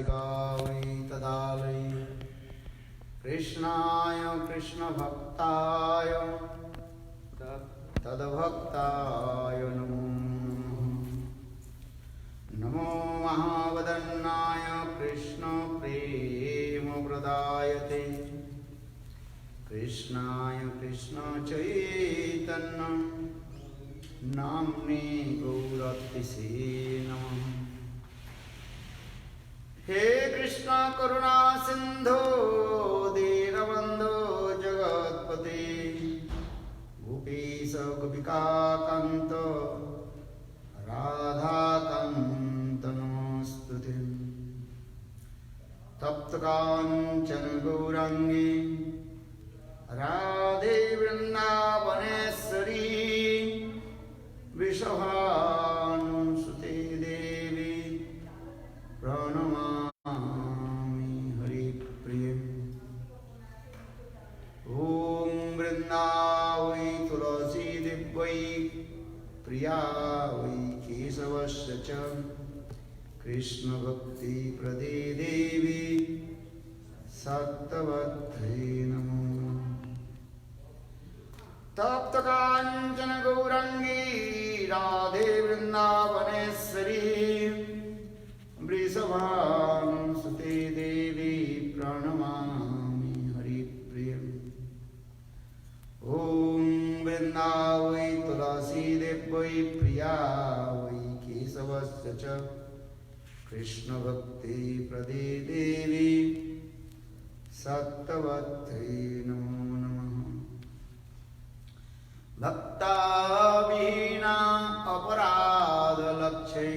गावै तदालय कृष्णाय कृष्णभक्ताय तद्भक्ताय नमो नमो महावदन्नाय कृष्ण प्रेम प्रदायते कृष्णाय कृष्ण चैतन्य नाम्ने गौरतिसे नमः। हे कृष्ण करुणा सिंधो दीनबंधो जगत्पते गोपीश गोपिका कांत राधा कांत नमोस्तुते। तप्त कांचन गौरांगी राधे वृंदावनेश्वरी वृषभानुसुते देवी प्रणमामि हरिप्रिये। ॐ वृन्दावै तुलसी दिव्यै प्रिया वै केशवस्य च कृष्ण भक्ति प्रदे देवी सत्तवत्यै नमो। तप्त कांचन गौरांगी राधे वृंदावनेश्वरी वृषभानुसुते देवी प्रणमामि हरिप्रिये। ॐ वृन्दावै तुलसी देव्यै प्रिया वै केशवस्य च कृष्ण भक्ति प्रदे देवी सत्तवत्यै नमो नमः। भक्ताविहीना अपराधलक्ष्यै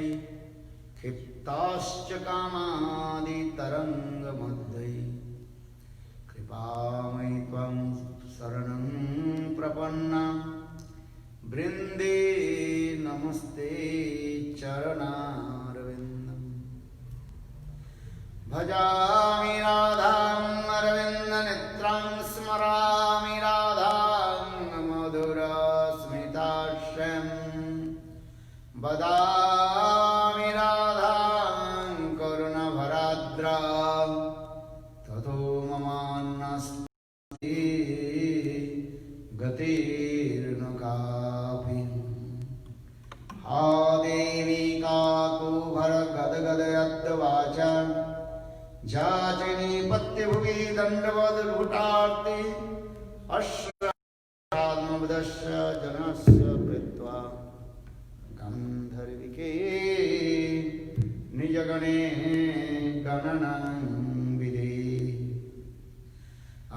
क्षिप्ताश्च कामादितरङ्गमध्ये कृपामयि त्वं शरणं प्रपन्ना वृन्दे नमस्ते चरणारविन्दम्। भजामि राधां अरविन्दनेत्रां स्मरामि राधां मधुरस्मिताश्रयं वदामि राधां करुणभराद्रां ततो ममान्नास्ति गतिर्न कापि। हा देवी काकुभर गदगदयद्वाचा जाचिनी पत्यभुवि दण्डवद्भुटार्ति अश्रात्मवदस्य जनस्य कृत्वा गन्धर्विके निजगणे गणनं विधि।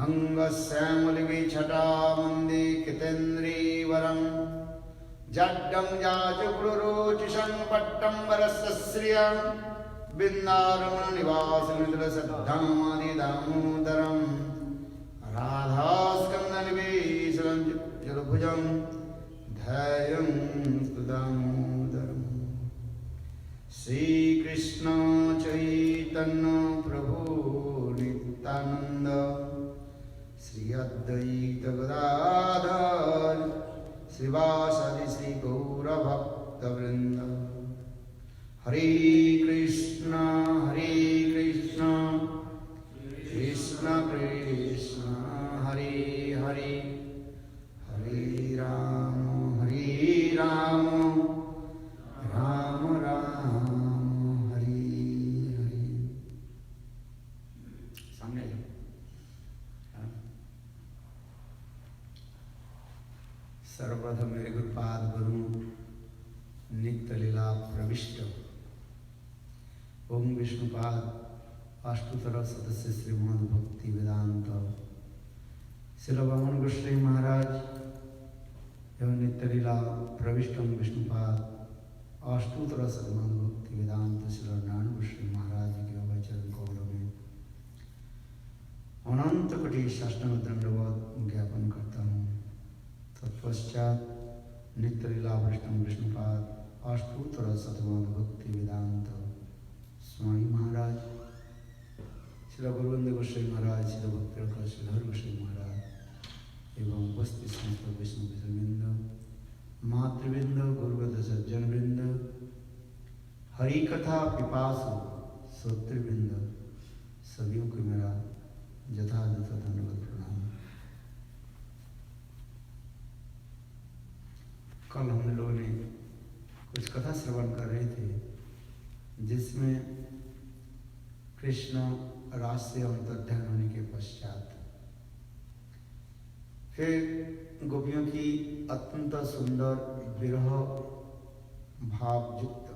अङ्गस्यामलिविछटामन्दे कृतेन्द्रीवरं जड्डं जाचुक्रुरुचिषं पट्टम्बरस्य श्रिया बिन्दारमण निवासमित्रसद्धामादिदामोदरं राधास्कन्दनिवेशनं जलभुजं धैर्यं दामोदरम्। श्रीकृष्ण चैतन्य प्रभु नित्यानंद श्री अद्वैत गदाधर श्रीवासदि श्री गौरभक्तवृंद। हरे कृष्ण कृष्ण कृष्ण हरे हरे हरे राम राम राम हरे हरे। सामने सर्वप्रथम मेरे गुरुपाद गुरु नित्य लीला प्रविष्ट ओम विष्णुपाद अष्टोत्तर सदस्य श्रीमद भक्ति वेदांत श्रील वामन गोस्वामी महाराज एवं नित्य लीला प्रविष्टम विष्णुपाद अष्टोत्तर श्रीमद भक्ति वेदांत श्रील नारायण गोस्वामी महाराज के अवचरण कौल में अनंत कोटि साष्टांग दंडवत ज्ञापन करता हूँ। तत्पश्चात नित्य लीला वैष्णव विष्णुपाद अष्टोत्तर शतमद भक्ति वेदांत स्वामी महाराज श्री गुरुवंद गोस्वामी महाराज श्री भक्ति श्रीधर गोस्वामी महाराज एवं उपस्थित समस्त वैष्णव वृंद मातृवृंद गुरुवृंद सज्जन वृंद हरि कथा पिपासु श्रोतृवृंद सभी को मेरा यथायथ धन्यवाद प्रणाम। कल हम लोगों ने कुछ कथा श्रवण कर रहे थे जिसमें कृष्ण रास से अंतर्ध्यान होने के पश्चात फिर गोपियों की अत्यंत सुंदर विरह भावयुक्त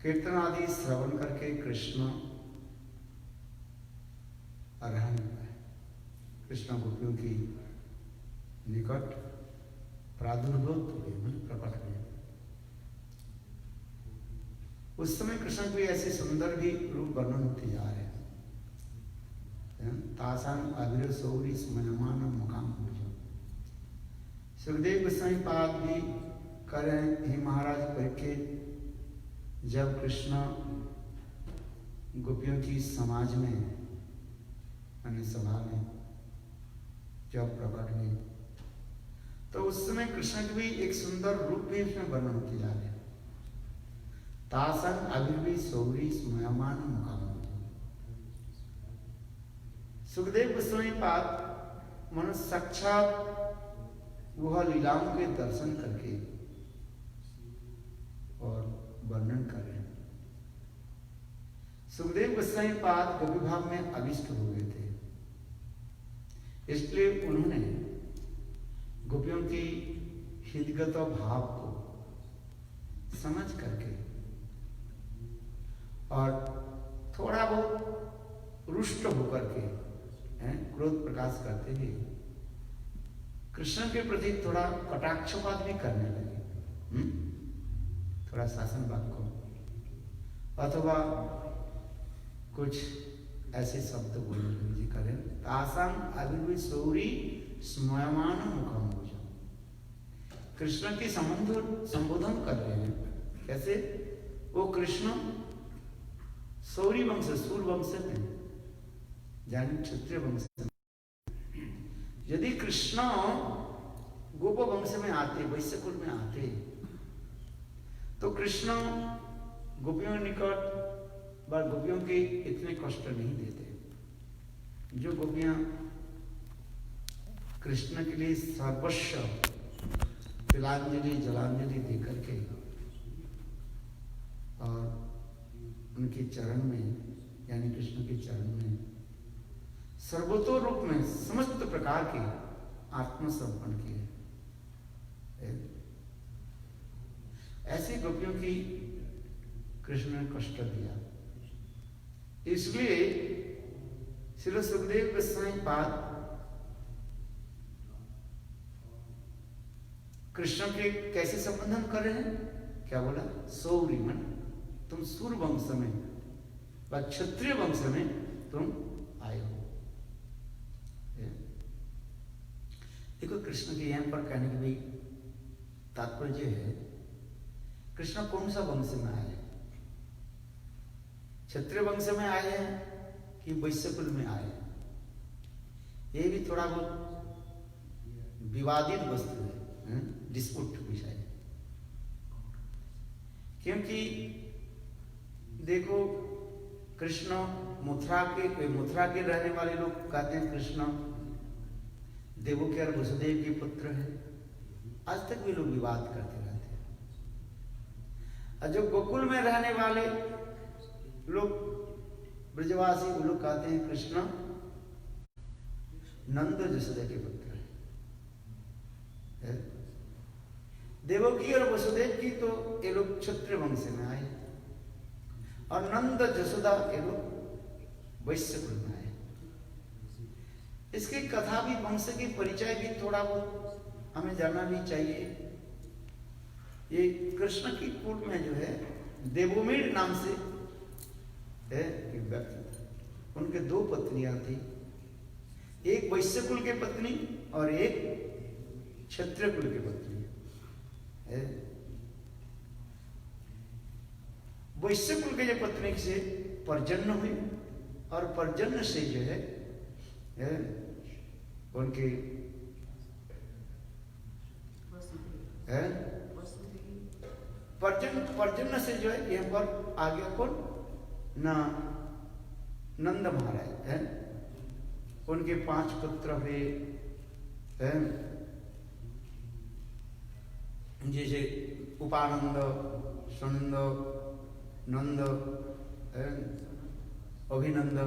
कीर्तन आदि श्रवण करके कृष्ण रहन पाए। कृष्ण गोपियों की निकट प्रादुर्भूत हुए, प्रकट हुए। उस समय कृष्ण के ऐसे सुंदर भी रूप वर्णन होते जा रहे हैं। तासाम अविर सौरी स्मयमान मुकाम भुजो। सुखदेव गोस्वामी पाद भी कह रहे हैं, हे महाराज परीक्षित, जब कृष्ण गोपियों की समाज में अन्य सभा में जब प्रकट हुए तो उस समय कृष्ण के भी एक सुंदर रूप भी उसमें वर्णन होते जा रहे हैं। तासन अभिर्वी सौरी स्मयमान मुकाम। सुखदेव गोस्वामी पाद मनुष्य साक्षात वह लीलाओं के दर्शन करके और वर्णन कर रहे हैं। सुखदेव गोस्वामी पाद गोपी भाव में अभिष्ट हो गए थे, इसलिए उन्होंने गोपियों की हृदयगत भाव को समझ करके और थोड़ा बहुत रुष्ट होकर के क्रोध प्रकाश करते हुए कृष्ण के प्रति थोड़ा कटाक्षपात भी करने लगे। थोड़ा शासन वाक्य अथवा कुछ ऐसे शब्द बोलने लगे, करें तासाम अभिर्वी सौरी स्मयमान मुखम भुजम। कृष्ण के संबोधन कर रहे हैं। कैसे? वो कृष्ण सौरी वंश, सूर वंश में, यानी क्षत्रिय वंश में। यदि कृष्ण गोप वंश में आते, वैश्य कुल में आते, तो कृष्ण गोपियों निकट व गोपियों के इतने कष्ट नहीं देते। जो गोपियां कृष्ण के लिए सर्वस्व तिलांजलि जलांजलि देकर के और उनके चरण में, यानी कृष्ण के चरण में सर्वतो रूप में समस्त प्रकार के आत्मसमर्पण किए, ऐसी गोपियों की कृष्ण ने कष्ट दिया। इसलिए श्री सुखदेव गोस्वामी पाद कृष्ण के कैसे संबोधन कर रहे हैं? क्या बोला? सौरी मन, तुम सूर वंश में व क्षत्रिय वंश में तुम आए हो। देखो कृष्ण के यहां पर कहने की भी तात्पर्य है, कृष्ण कौन सा वंश में आए हैं? क्षत्रिय वंश में आए हैं कि वैश्य कुल में आए हैं? ये भी थोड़ा बहुत विवादित वस्तु है, डिस्प्यूट विषय। क्योंकि देखो कृष्ण मथुरा के रहने वाले लोग कहते हैं कृष्ण देवकी और वसुदेव के पुत्र है। आज तक भी लोग विवाद करते रहते हैं। और जो गोकुल में रहने वाले लोग ब्रजवासी, वो लोग कहते हैं कृष्ण नंद जसोदा के पुत्र है। देवकी और वसुदेव की तो ये लोग क्षत्रिय वंश में आए, और नंद जसोदा ये लोग वैश्य कुल में आए। इसकी कथा भी, वंश की परिचय भी थोड़ा बहुत हमें जानना भी चाहिए। ये कृष्ण की कुल में जो है देवोमेर नाम से है एक व्यक्ति, उनके दो पत्नियां थी, एक वैश्य कुल के पत्नी और एक क्षत्रिय कुल की पत्नी है। वैश्य कुल के जो पत्नी से परजन्य हुई, और परजन्य से जो है उनके पर्जन्य से जो है यहाँ पर आ गया कौन ना नंद महाराज है, उनके 5 पुत्र हुए हैं, जैसे उपानंद, सुनंद, नंद, अभिनंद,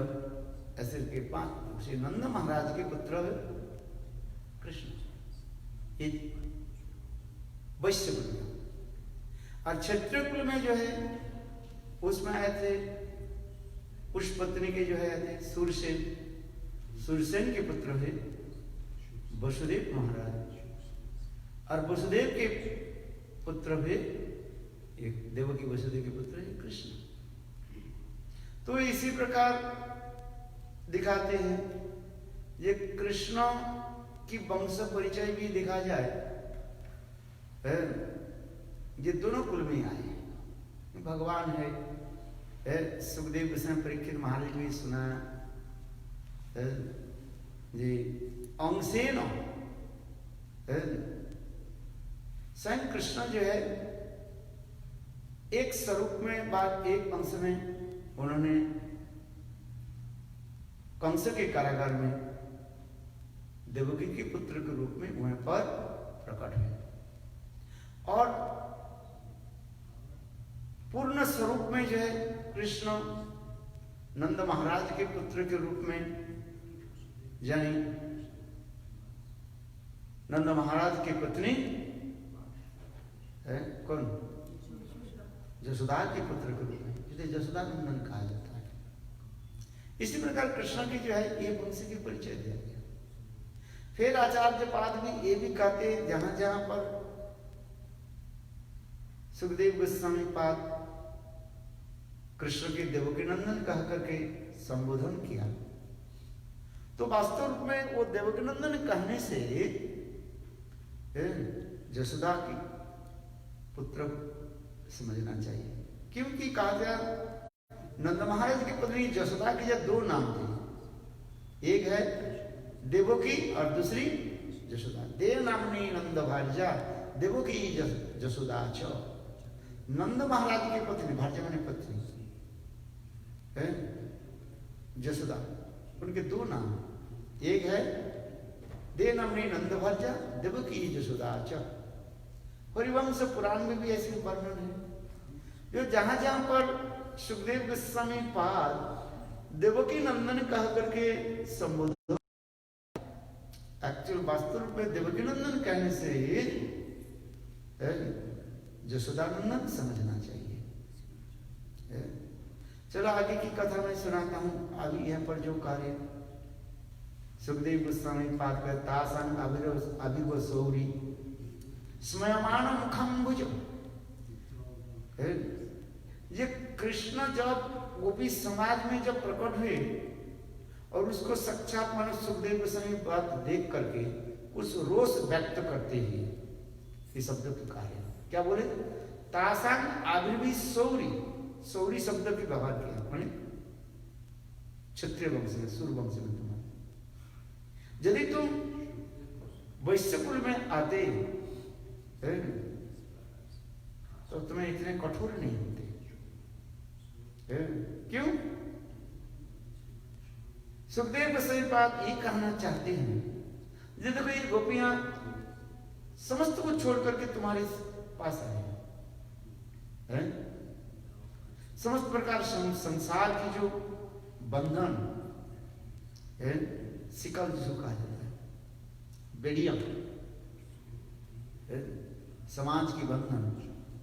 ऐसे के 5 श्री नंद महाराज के पुत्र कृष्ण, ये वैश्य कुल में। और क्षत्रिय कुल में जो है उसमें आए थे पुष्पपत्नी के जो है थे सूरसेन, सूरसेन के पुत्र है वसुदेव महाराज, और वसुदेव के पुत्र है एक देवकी वसुदेव के पुत्र है कृष्ण। तो इसी प्रकार दिखाते हैं ये कृष्ण की वंश परिचय भी देखा जाए, ये दोनों कुल में आए भगवान है। सुखदेव गोस्वामी परीक्षित महाराज भी सुना जी अंशेन स्वयं कृष्ण जो है एक स्वरूप में बात एक अंश में उन्होंने कंस के कारागार में देवकी के पुत्र के रूप में वहां पर प्रकट है, और पूर्ण स्वरूप में जो है कृष्ण नंद महाराज के पुत्र के रूप में, यानी नंद महाराज की पत्नी है कौन जसोदा के पुत्र के रूप में, जिसे जसोदा नंदन कहा जाता है। इसी प्रकार कृष्ण की जो है ये वंश की परिचय दिया गया। फिर आचार्य पाद भी ये भी कहते हैं, जहां जहां पर सुखदेव गोस्वामी पाद कृष्ण के देवकी नंदन कह करके संबोधन किया, तो वास्तव रूप में वो देवकी नंदन कहने से जसोदा की पुत्र समझना चाहिए, क्योंकि कहा गया नंद महाराज की पत्नी जसोदा के जब 2 नाम थे, एक है देवकी और दूसरी जसोदा। देव नामनी नंद भार्या देवकी जसोदा छ। नंद महाराज की पत्नी, भार्या माने पत्नी है जसोदा, उनके 2 नाम, एक है देव नामनी नंद भार्या देवकी जसोदा छ। हरिवंश पुराण में भी ऐसे वर्णन है, जो जहां जहां पर सुखदेव गोस्वामी पाद देवकी नंदन कह करके संबोधन, एक्चुअल वास्तव रूप में देवकी नंदन कहने से जसोदा नंदन समझना चाहिए। चलो आगे की कथा मैं सुनाता हूं। अभी यहाँ पर जो कार्य सुखदेव गोस्वामी पाद का तासन अभिव सौरी स्मयमान मुखम भुज, ये कृष्ण जब गोपी समाज में जब प्रकट हुए और उसको साक्षात मानो सुखदेव गोस्वामी बात देख करके उस रोष व्यक्त करते ही ये शब्द के कार्य क्या बोले, तासांग आविर्भी सौरी, सौरी शब्द की व्यवहार किया मैंने क्षत्रिय वंश में, सूर्य वंश में। तुम्हारे यदि तुम वैश्य कुल में आते तो तुम्हें इतने कठोर नहीं होते। क्यों? सुखदेव गोस्वामी पाद ये कहना चाहते हैं, ये देखो ये गोपियां समस्त को छोड़ करके तुम्हारे पास आए हैं, समस्त प्रकार संसार की जो बंधन है, सिकल जिसको कहा जाता है, बेड़िया, समाज की बंधन,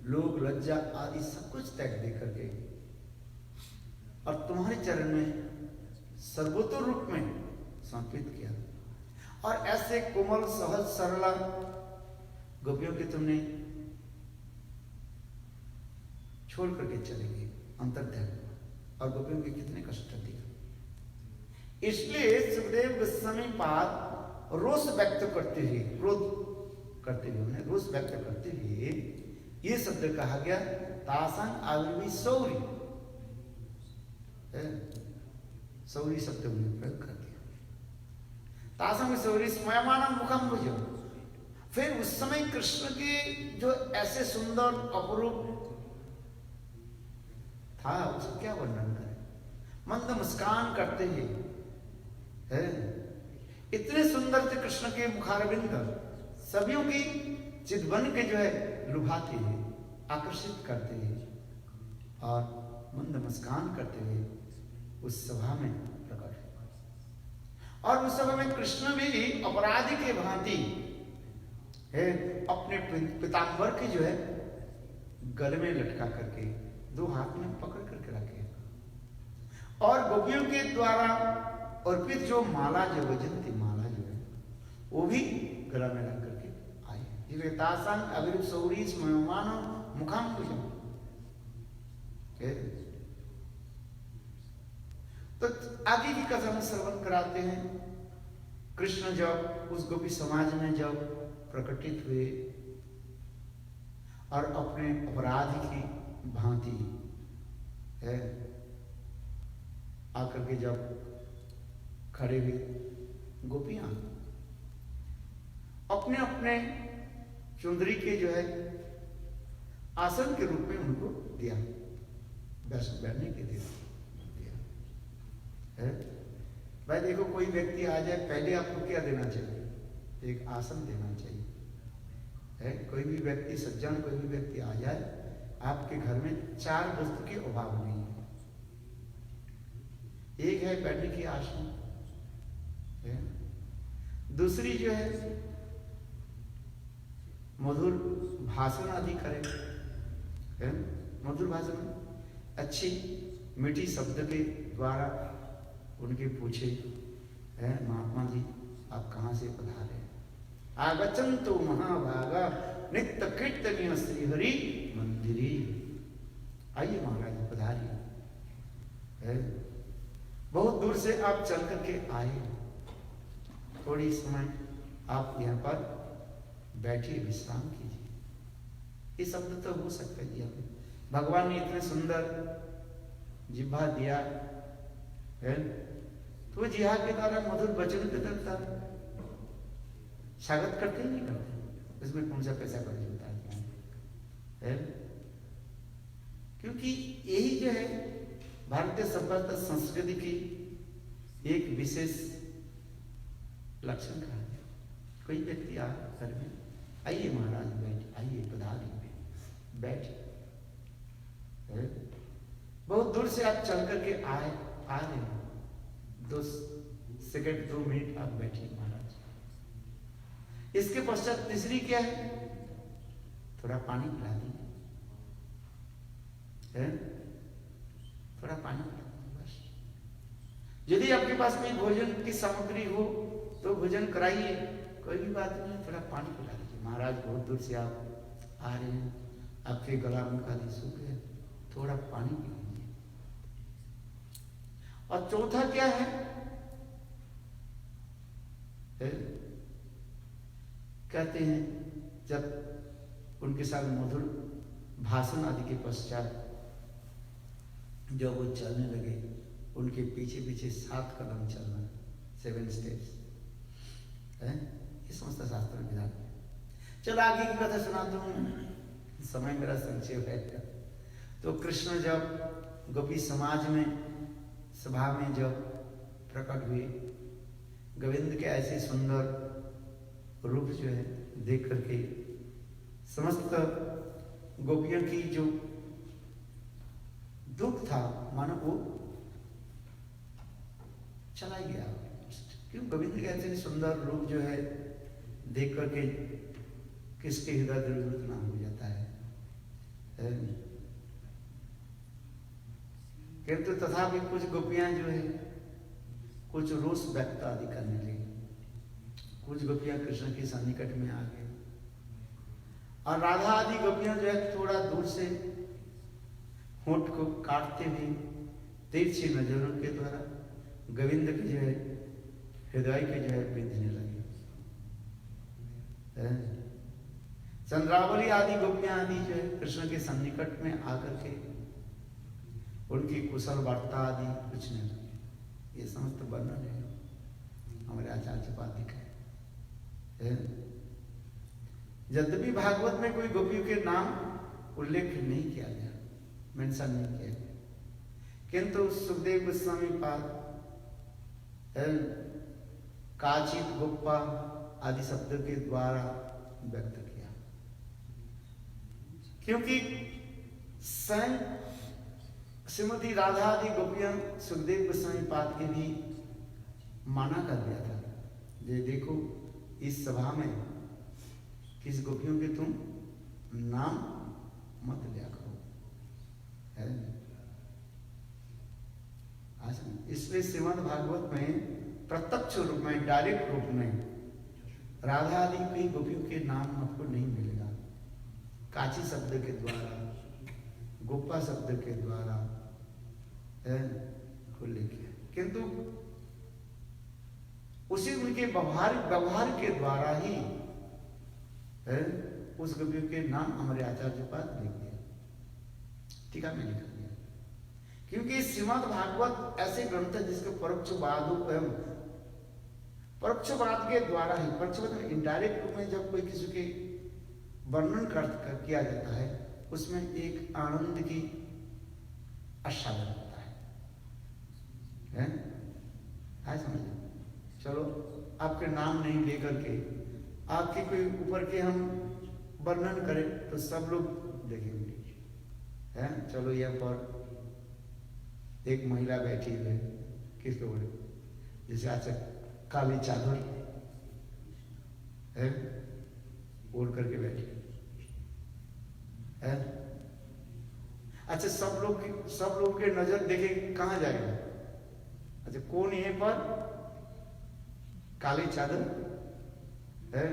लोग लज्जा आदि सब कुछ त्याग दे करके और तुम्हारे चरण में सर्वोत्तम रूप में समर्पित किया, और ऐसे कोमल सहज सरला गोपियों के तुमने छोड़ करके चले गए अंतर्ध्यान, और गोपियों के कितने कष्ट दिया। इसलिए सुखदेव गोस्वामी पाद रोष व्यक्त करते हुए, क्रोध करते हुए, उन्हें रोष व्यक्त करते हुए ये शब्द कहा गया, तासन आविर्भी सौरी, सौरी शब्द उन्हें प्रयोग कर दिया। तासन सौरी स्मयमाना मुखम भुज। फिर उस समय कृष्ण के जो ऐसे सुंदर अपरूप था, उसका क्या वर्णन करें। मंद मुस्कान करते ही है, इतने सुंदर थे कृष्ण के मुखारविंद, सभियों की चितवन के जो है लुभाते हैं, आकर्षित करते हैं और मंद मुस्कान करते हुए उस सभा में प्रकट हुए। और उस सभा में कृष्ण भी अपराधी के भांति है अपने पीताम्बर के जो है गले में लटका करके दो हाथ में पकड़ करके रखे और गोपियों के द्वारा अर्पित जो माला, जो वैजयंती माला जो है वो भी गला में रख करके आई। जिसमें तासन अभिरूप सौरीस मयोमान मुखांकुशम। तो आगे की कथा में श्रवण कराते हैं। कृष्ण जब उस गोपी समाज में जब प्रकटित हुए और अपने अपराधी की भांति है आकर के जब खड़े हुए, गोपियां अपने अपने चुंदरी के जो है आसन के रूप में उनको दिया, बैठने के दिया है। भाई देखो, कोई व्यक्ति आ जाए, पहले आपको क्या देना चाहिए? एक आसन देना चाहिए है। कोई भी व्यक्ति सज्जन, कोई भी व्यक्ति आ जाए, आपके घर में चार वस्तु के अभाव नहीं है। एक है बैठने की आसन है, दूसरी जो है मधुर भाषण आदि करें है, मधुर भाषण, अच्छी मीठी शब्द के द्वारा उनके पूछे है, महात्मा जी आप कहाँ से पधारे? आगच्छन्तु महाभागा नित्य कीर्तनीय श्रीहरि मंदिरी। आइए महाराज पधारिए है, बहुत दूर से आप चल करके आए, थोड़ी समय आप यहाँ पर बैठिए, विश्राम कीजिए। ये शब्द तो हो सकता है, भगवान ने इतने सुंदर जिह्वा दिया है, तो जिहा के द्वारा मधुर वचन के द्वारा स्वागत करते ही नहीं करते, इसमें कौन सा पैसा खर्च होता है? क्योंकि यही जो है भारतीय सभ्यता संस्कृति की एक विशेष लक्षण का है। कोई व्यक्ति आ घर में, आइए महाराज बैठ, आइए पधारिए, बैठ। बहुत दूर से आप चल करके आ रहे हैं, 2 सेकंड 2 मिनट आप बैठिए महाराज। इसके पश्चात तीसरी क्या है? थोड़ा पानी पिला दीजिए, थोड़ा पानी पिला दीजिए बस। यदि आपके पास कोई भोजन की सामग्री हो तो भोजन कराइए, कोई भी बात नहीं, थोड़ा पानी पिला दीजिए। महाराज बहुत दूर से आप आ रहे हैं, आपके गला मुंह आदि सूख गए, थोड़ा पानी पी लीजिए। और चौथा क्या है? कहते हैं जब उनके साथ मधुर भाषण आदि के पश्चात जब वो चलने लगे, उनके पीछे पीछे 7 कदम चलना, 7 स्टेप्स है, ये समस्त शास्त्र विधान। चलो आगे की कथा सुनाता हूँ, समय मेरा संक्षेप है। तो कृष्ण जब गोपी समाज में सभा में जब प्रकट हुए, गोविंद के ऐसे सुंदर रूप जो है देख करके समस्त गोपियों की जो दुख था मानो वो चला गया। क्यों? गोविंद के ऐसे सुंदर रूप जो है देख करके किसके हृदय द्रवित ना हो जाता है। किंतु तथापि कुछ गोपियां जो है कुछ रोष व्यक्त आदि करने लगी, कुछ गोपियां कृष्ण के सन्निकट में आ गए और राधा आदि गोपियां जो है थोड़ा दूर से होंठ को काटते हुए तिरछी नजरों के द्वारा गोविंद के जो है हृदय के जो है बिंधने लगे। चंद्रावली आदि गोपियां आदि जो है कृष्ण के सन्निकट में आकर के उनकी कुशल वार्ता आदि पूछने लगे। ये समस्त वर्णन है हमारे आचार्य पाद लिखा है। यद्यपि भागवत में कोई गोपियों के नाम उल्लेख नहीं किया गया, मेंशन नहीं किया गया, किंतु सुखदेव गोस्वामी पाद काचित गोप्पा आदि शब्द के द्वारा व्यक्त किया, क्योंकि स्वयं श्रीमती राधा आदि गोपियां सुखदेव गोस्वामी पाद के भी माना कर दिया था। ये देखो इस सभा में किस गोपियों के तुम नाम मत लिया करो, है। इसलिए श्रीमद् भागवत में प्रत्यक्ष रूप में, डायरेक्ट रूप में राधा आदि की गोपियों के नाम आपको नहीं मिलेगा। काची शब्द के द्वारा, गोपा शब्द के द्वारा उल्लेख किया, किंतु उसी उनके व्यवहार के द्वारा ही उस गोपियों के नाम हमारे आचार्य पाद लिख दिया, टीका में लिख दिया। क्योंकि श्रीमद् भागवत ऐसे ग्रंथ है जिसके परोक्षवाद के द्वारा ही, परोक्षवाद इनडायरेक्ट रूप में जब कोई किसी के वर्णन किया जाता है उसमें एक आनंद की आस्वादन होता है, समझ। चलो आपके नाम नहीं लेकर के आपके कोई ऊपर के हम वर्णन करें तो सब लोग देखेंगे, है। चलो यहाँ पर एक महिला बैठी हुई है, किसको बोले, जैसे आज काली चादर है ओढ़ करके बैठी है। अच्छा सब लोग के नजर देखे कहाँ जाएगा? अच्छा कौन यहीं पर काली चादर है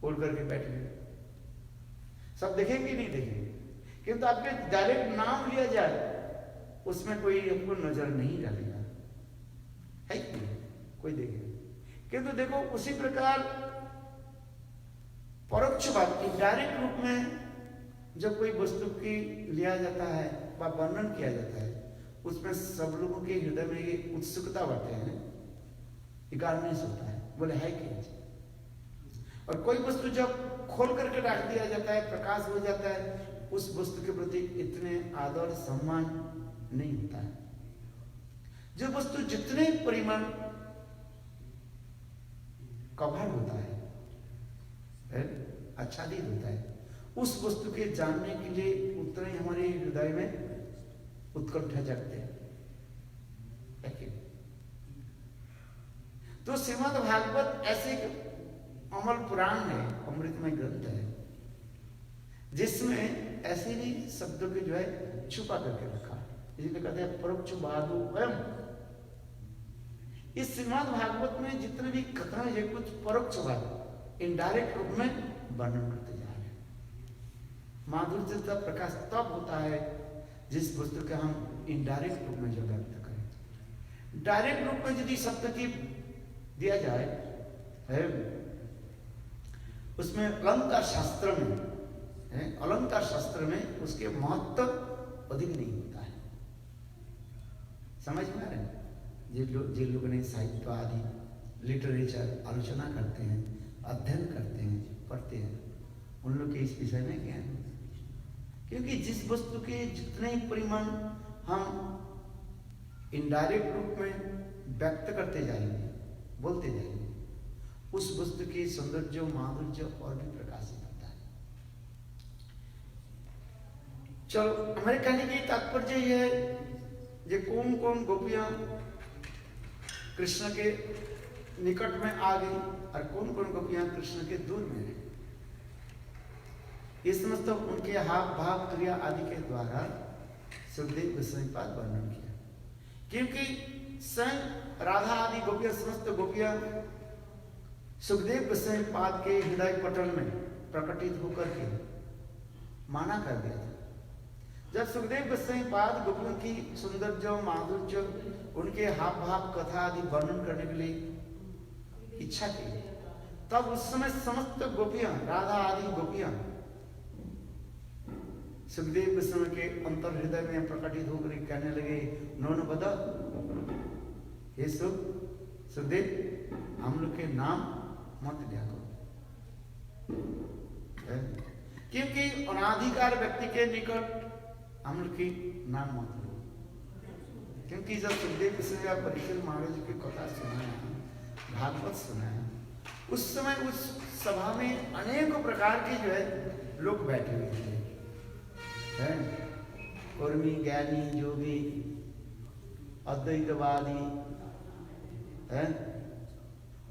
ओढ़ करके बैठे हैं, सब देखेंगे नहीं देखेंगे, किंतु आपके डायरेक्ट नाम लिया जाए उसमें कोई आपको नजर नहीं डालेगा, है कि नहीं? कोई देखेगा। किंतु देखो उसी प्रकार परोक्ष बात डायरेक्ट रूप में जब कोई वस्तु की लिया जाता है व वर्णन किया जाता है उसमें सब लोगों के हृदय में ये उत्सुकता बढ़ते हैं, इगारनेस होता है, बोले है क्या। और कोई वस्तु जब खोल करके रख दिया जाता है, प्रकाश हो जाता है, उस वस्तु के प्रति इतने आदर सम्मान नहीं होता है। जो वस्तु जितने परिमाण कवर होता है, आच्छादित होता है, उस वस्तु के जानने के लिए उतने हमारे हृदय में उत्कंठा जगते हैं। तो श्रीमद् भागवत ऐसे अमल पुराण है, अमृतमय ग्रंथ है, जिसमें ऐसे ही शब्दों के जो है छुपा करके रखा है, इसलिए कहते हैं परोक्ष बाधु वयम। इस श्रीमद् भागवत में जितने भी कथा है कुछ परोक्ष बात इनडायरेक्ट रूप में वर्णन करते जा रहे हैं। माधुर्य का प्रकाश तब होता है जिस वस्तु का हम इनडायरेक्ट रूप में जो व्यक्त करें। डायरेक्ट रूप में यदि शब्द की दिया जाए है, उसमें अलंकार शास्त्र में उसके महत्व अधिक नहीं होता है। समझ में आ रहे हैं? जिन लोगों ने साहित्य आदि लिटरेचर आलोचना करते हैं, अध्ययन करते हैं, पढ़ते हैं, उन लोग के इस विषय में क्या है, क्योंकि जिस वस्तु के जितने परिमाण हम इनडायरेक्ट रूप में व्यक्त करते जाएंगे, बोलते जाएंगे, उस वस्तु के सौंदर्य माधुर्य और भी प्रकाशित होता है। चलो हमारे कहने की तात्पर्य यह है, ये कौन कौन गोपियां कृष्ण के निकट में आ गई और कौन कौन गोपियां कृष्ण के दूर में है, ये समस्त उनके हाव भाव क्रिया आदि के द्वारा सुखदेव गोस्वामी पाद वर्णन किया। क्योंकि स्वयं राधा आदि गोपियां, समस्त गोपियां सुखदेव गोस्वामी पाद के हृदय पटल में प्रकटित होकर के माना कर दिया था। जब सुखदेव गोस्वामी पाद गोपियों की सौंदर्य माधुर्य, उनके हाव भाव कथा आदि वर्णन करने के लिए इच्छा की, तब उस समय समस्त गोपियां, राधा आदि गोपियां सुखदेव गोस्वामी के अंतर हृदय में प्रकटित होकर कहने लगे, नौन बदा हे सुखदेव, हम लोग के नाम मत लिया करो, क्योंकि अनाधिकार व्यक्ति के निकट हम लोग की नाम मत लो। क्योंकि जब सुखदेव से या परीक्षित महाराज की कथा सुना, भागवत सुना, उस समय उस सभा में अनेकों प्रकार के जो है लोग बैठे हुए थे, हैं कर्मी, ज्ञानी, जोगी, अद्वैतवादी, हैं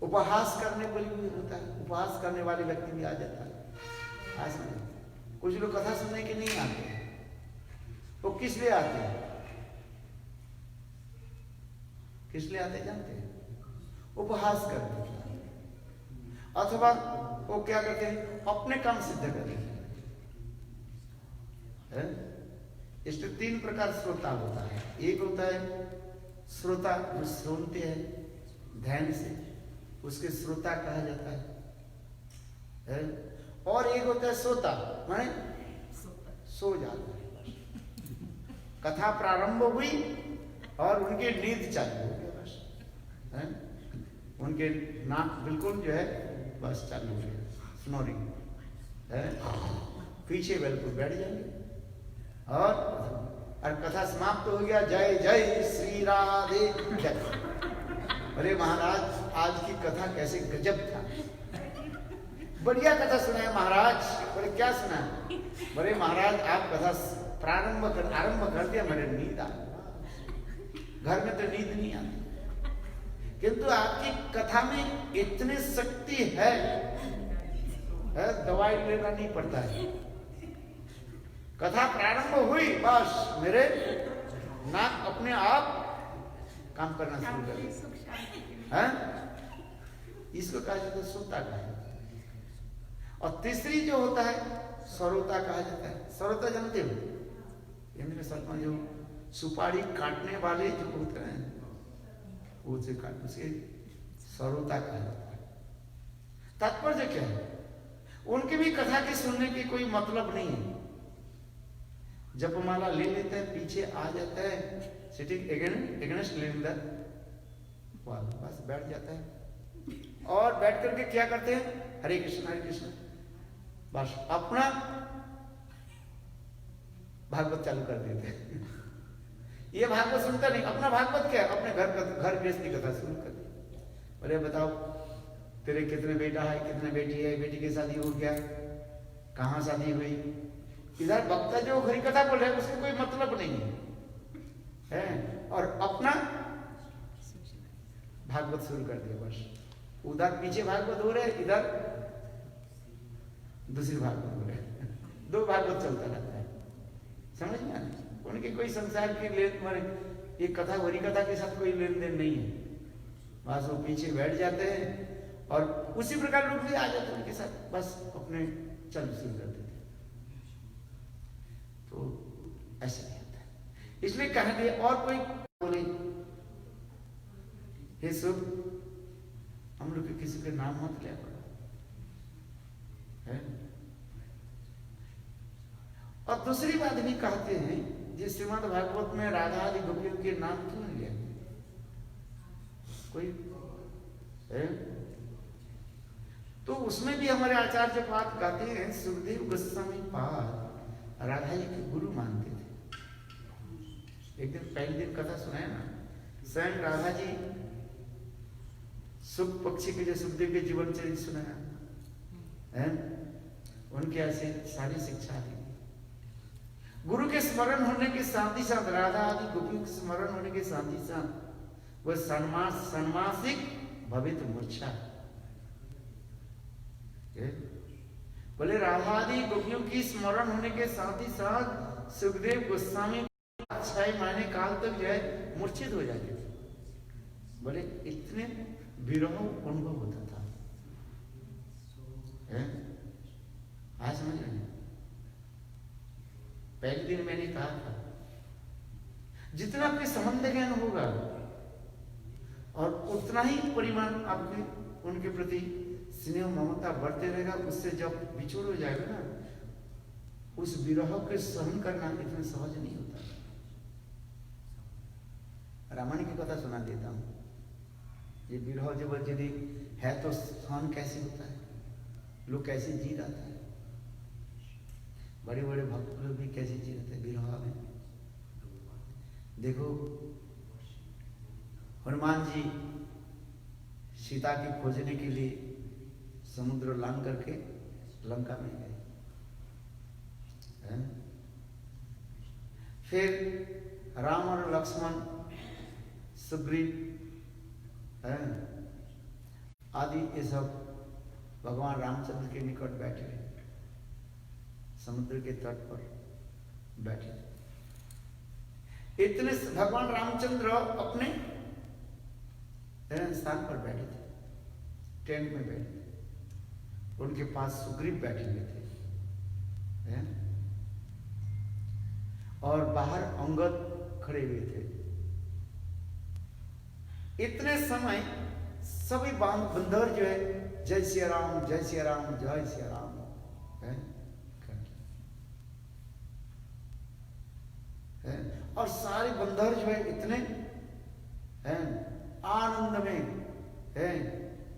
उपहास करने वाले भी होता है, उपहास करने वाले व्यक्ति भी आ जाता है। आज कुछ लोग कथा सुनने के नहीं आते, वो किस लिए आते हैं? किस लिए आते जानते हैं? उपहास करते हैं, अथवा वो क्या करते हैं? अपने काम सिद्ध करते हैं। इसमें 3 प्रकार श्रोता होता है। एक होता है श्रोता जो सुनते हैं ध्यान से, उसके श्रोता कहा जाता है। और एक होता है सोता, माने सो जाता है। कथा प्रारंभ हुई और उनके नींद चालू हो गया, बस उनके नाक बिल्कुल जो है बस चालू हो गया, स्नोरिंग है, पीछे बिल्कुल बैठ जाएंगे और कथा समाप्त हो गया। जय जय श्री राधे जय। अरे महाराज आज की कथा कैसे गजब था, बढ़िया कथा सुनाया महाराज। बोले क्या सुना? बोले महाराज आप कथा आरंभ कर दिया, मेरे नींद आ, घर में तो नींद नहीं आती, किंतु आपकी कथा में इतनी शक्ति है, दवाई लेना नहीं पड़ता है। कथा प्रारंभ हुई बस मेरे नाक अपने आप काम करना शुरू कर दिया। इसको कहा जाता है श्रोता का है। और तीसरी जो होता है सरोता कहा जाता है। सरोता जानते हो? इंद्र शर्मा जो सुपारी काटने वाले जो होते हैं उसे काट, उसे सरोता कहा जाता है। तात्पर्य क्या है? उनकी भी कथा के सुनने की कोई मतलब नहीं है। जपमाला ले लेते हैं, पीछे आ जाता है, सिटिंग अगेंस्ट लिंडर, बस बैठ जाता है और बैठ करके क्या करते हैं? हरे कृष्ण बस अपना भागवत चालू कर देते हैं। ये भागवत सुनता नहीं, अपना भागवत क्या है? अपने घर गृहस्थ की कथा शुरू कर दी। अरे बताओ तेरे कितने बेटा है, कितने बेटी है, बेटी की शादी हो गया, कहाँ शादी हुई? इधर वक्ता जो हरि कथा बोल रहे हैं उससे कोई मतलब नहीं है, और अपना भागवत शुरू कर दिया बस। उधर पीछे भागवत हो रहे, इधर दूसरी भागवत हो रहे, 2 भागवत चलता रहता है। समझ में आना? उनके कोई संसार की ये कथा हरि कथा के साथ कोई लेन देन नहीं है। बस वो पीछे बैठ जाते हैं और उसी प्रकार लोग भी आ जाते हैं उनके साथ, बस अपने चल शुरू कर देते। तो ऐसा नहीं होता है। इसलिए कहा गया और कोई बोले हे सुख हम लोग किसी के नाम मत लिया करो, है? और दूसरी बात भी कहते हैं जिस श्रीमद् भागवत में राधा आदि गोपियों के नाम क्यों नहीं लिया कोई है? तो उसमें भी हमारे आचार्य पाद कहते हैं सुखदेव गोस्वामी पाद राधा जी के गुरु मानते थे। एक दिन पहले दिन कथा सुनाया ना, स्वयं राधा जी सुख पक्षी के जो सुखदेव के जीवन चरित्र सुनाया है, उनके ऐसे सारी शिक्षा दी। गुरु के स्मरण होने के साथ ही साथ राधा आदि गोपियों के स्मरण होने के साथ ही साथ वह सन्मासिक भवित मूर्छा। बोले राधा आदि गोपियों की स्मरण होने के साथ ही साथ सुखदेव गोस्वामी 6 महीने काल तक जो है मूर्छित हो जाते थे। बोले इतने विरह अनुभव होता था। आज समझ रहे हैं? पहले दिन मैंने कहा था जितना आपके संबंध ज्ञान होगा और उतना ही परिमाण आपके उनके प्रति स्नेह ममता बढ़ते रहेगा। उससे जब बिछोड़ हो जाएगा ना, उस विरह के सहन करना इतना सहज नहीं होता। रामायण की कथा सुना देता हूँ। ये विरह जब यदि है तो सहन कैसे होता है, लोग कैसे जी रहता है, बड़े बड़े भक्त लोग भी कैसे जी रहते हैं विरह में। देखो हनुमान जी सीता की खोजने के लिए समुद्र लांग करके लंका में गए। फिर राम और लक्ष्मण, सुग्रीव आदि ये सब भगवान रामचंद्र के निकट बैठे, समुद्र के तट पर बैठे। इतने भगवान रामचंद्र अपने स्थान पर बैठे थे, टेंट में बैठे थे। उनके पास सुग्रीव बैठे हुए थे और बाहर अंगद खड़े हुए थे। इतने समय सभी बंदर जो है जय सिया राम, जय सिया राम, जय सिया राम और सारे बंदर जो है इतने आनंद में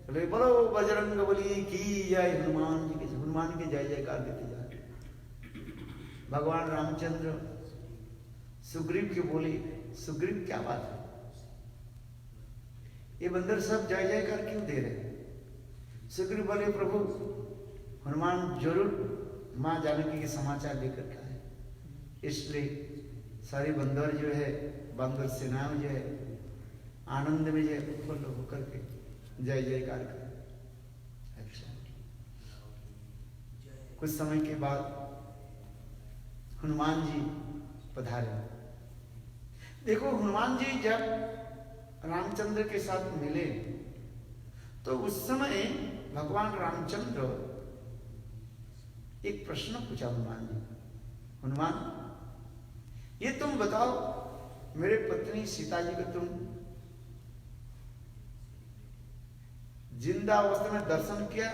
बोले बोलो बजरंग बली की जय, हनुमान की जय जयकार देते जा रहे। भगवान रामचंद्र सुग्रीव के बोले, सुग्रीव क्या बात है, ये बंदर सब जय जयकार क्यों दे रहे? सुग्रीव बोले प्रभु हनुमान जरूर मां जानकी के समाचार लेकर के आए, इसलिए सारे बंदर जो है, बंदर सेना जो है आनंद में जो उत्पन्न होकर के जय जयकार कर। अच्छा, कुछ समय के बाद हनुमान जी पधारे। देखो हनुमान जी जब रामचंद्र के साथ मिले तो उस समय भगवान रामचंद्र एक प्रश्न पूछा हनुमान जी, हनुमान ये तुम बताओ मेरे पत्नी सीता जी को तुम जिंदा अवस्था में दर्शन किया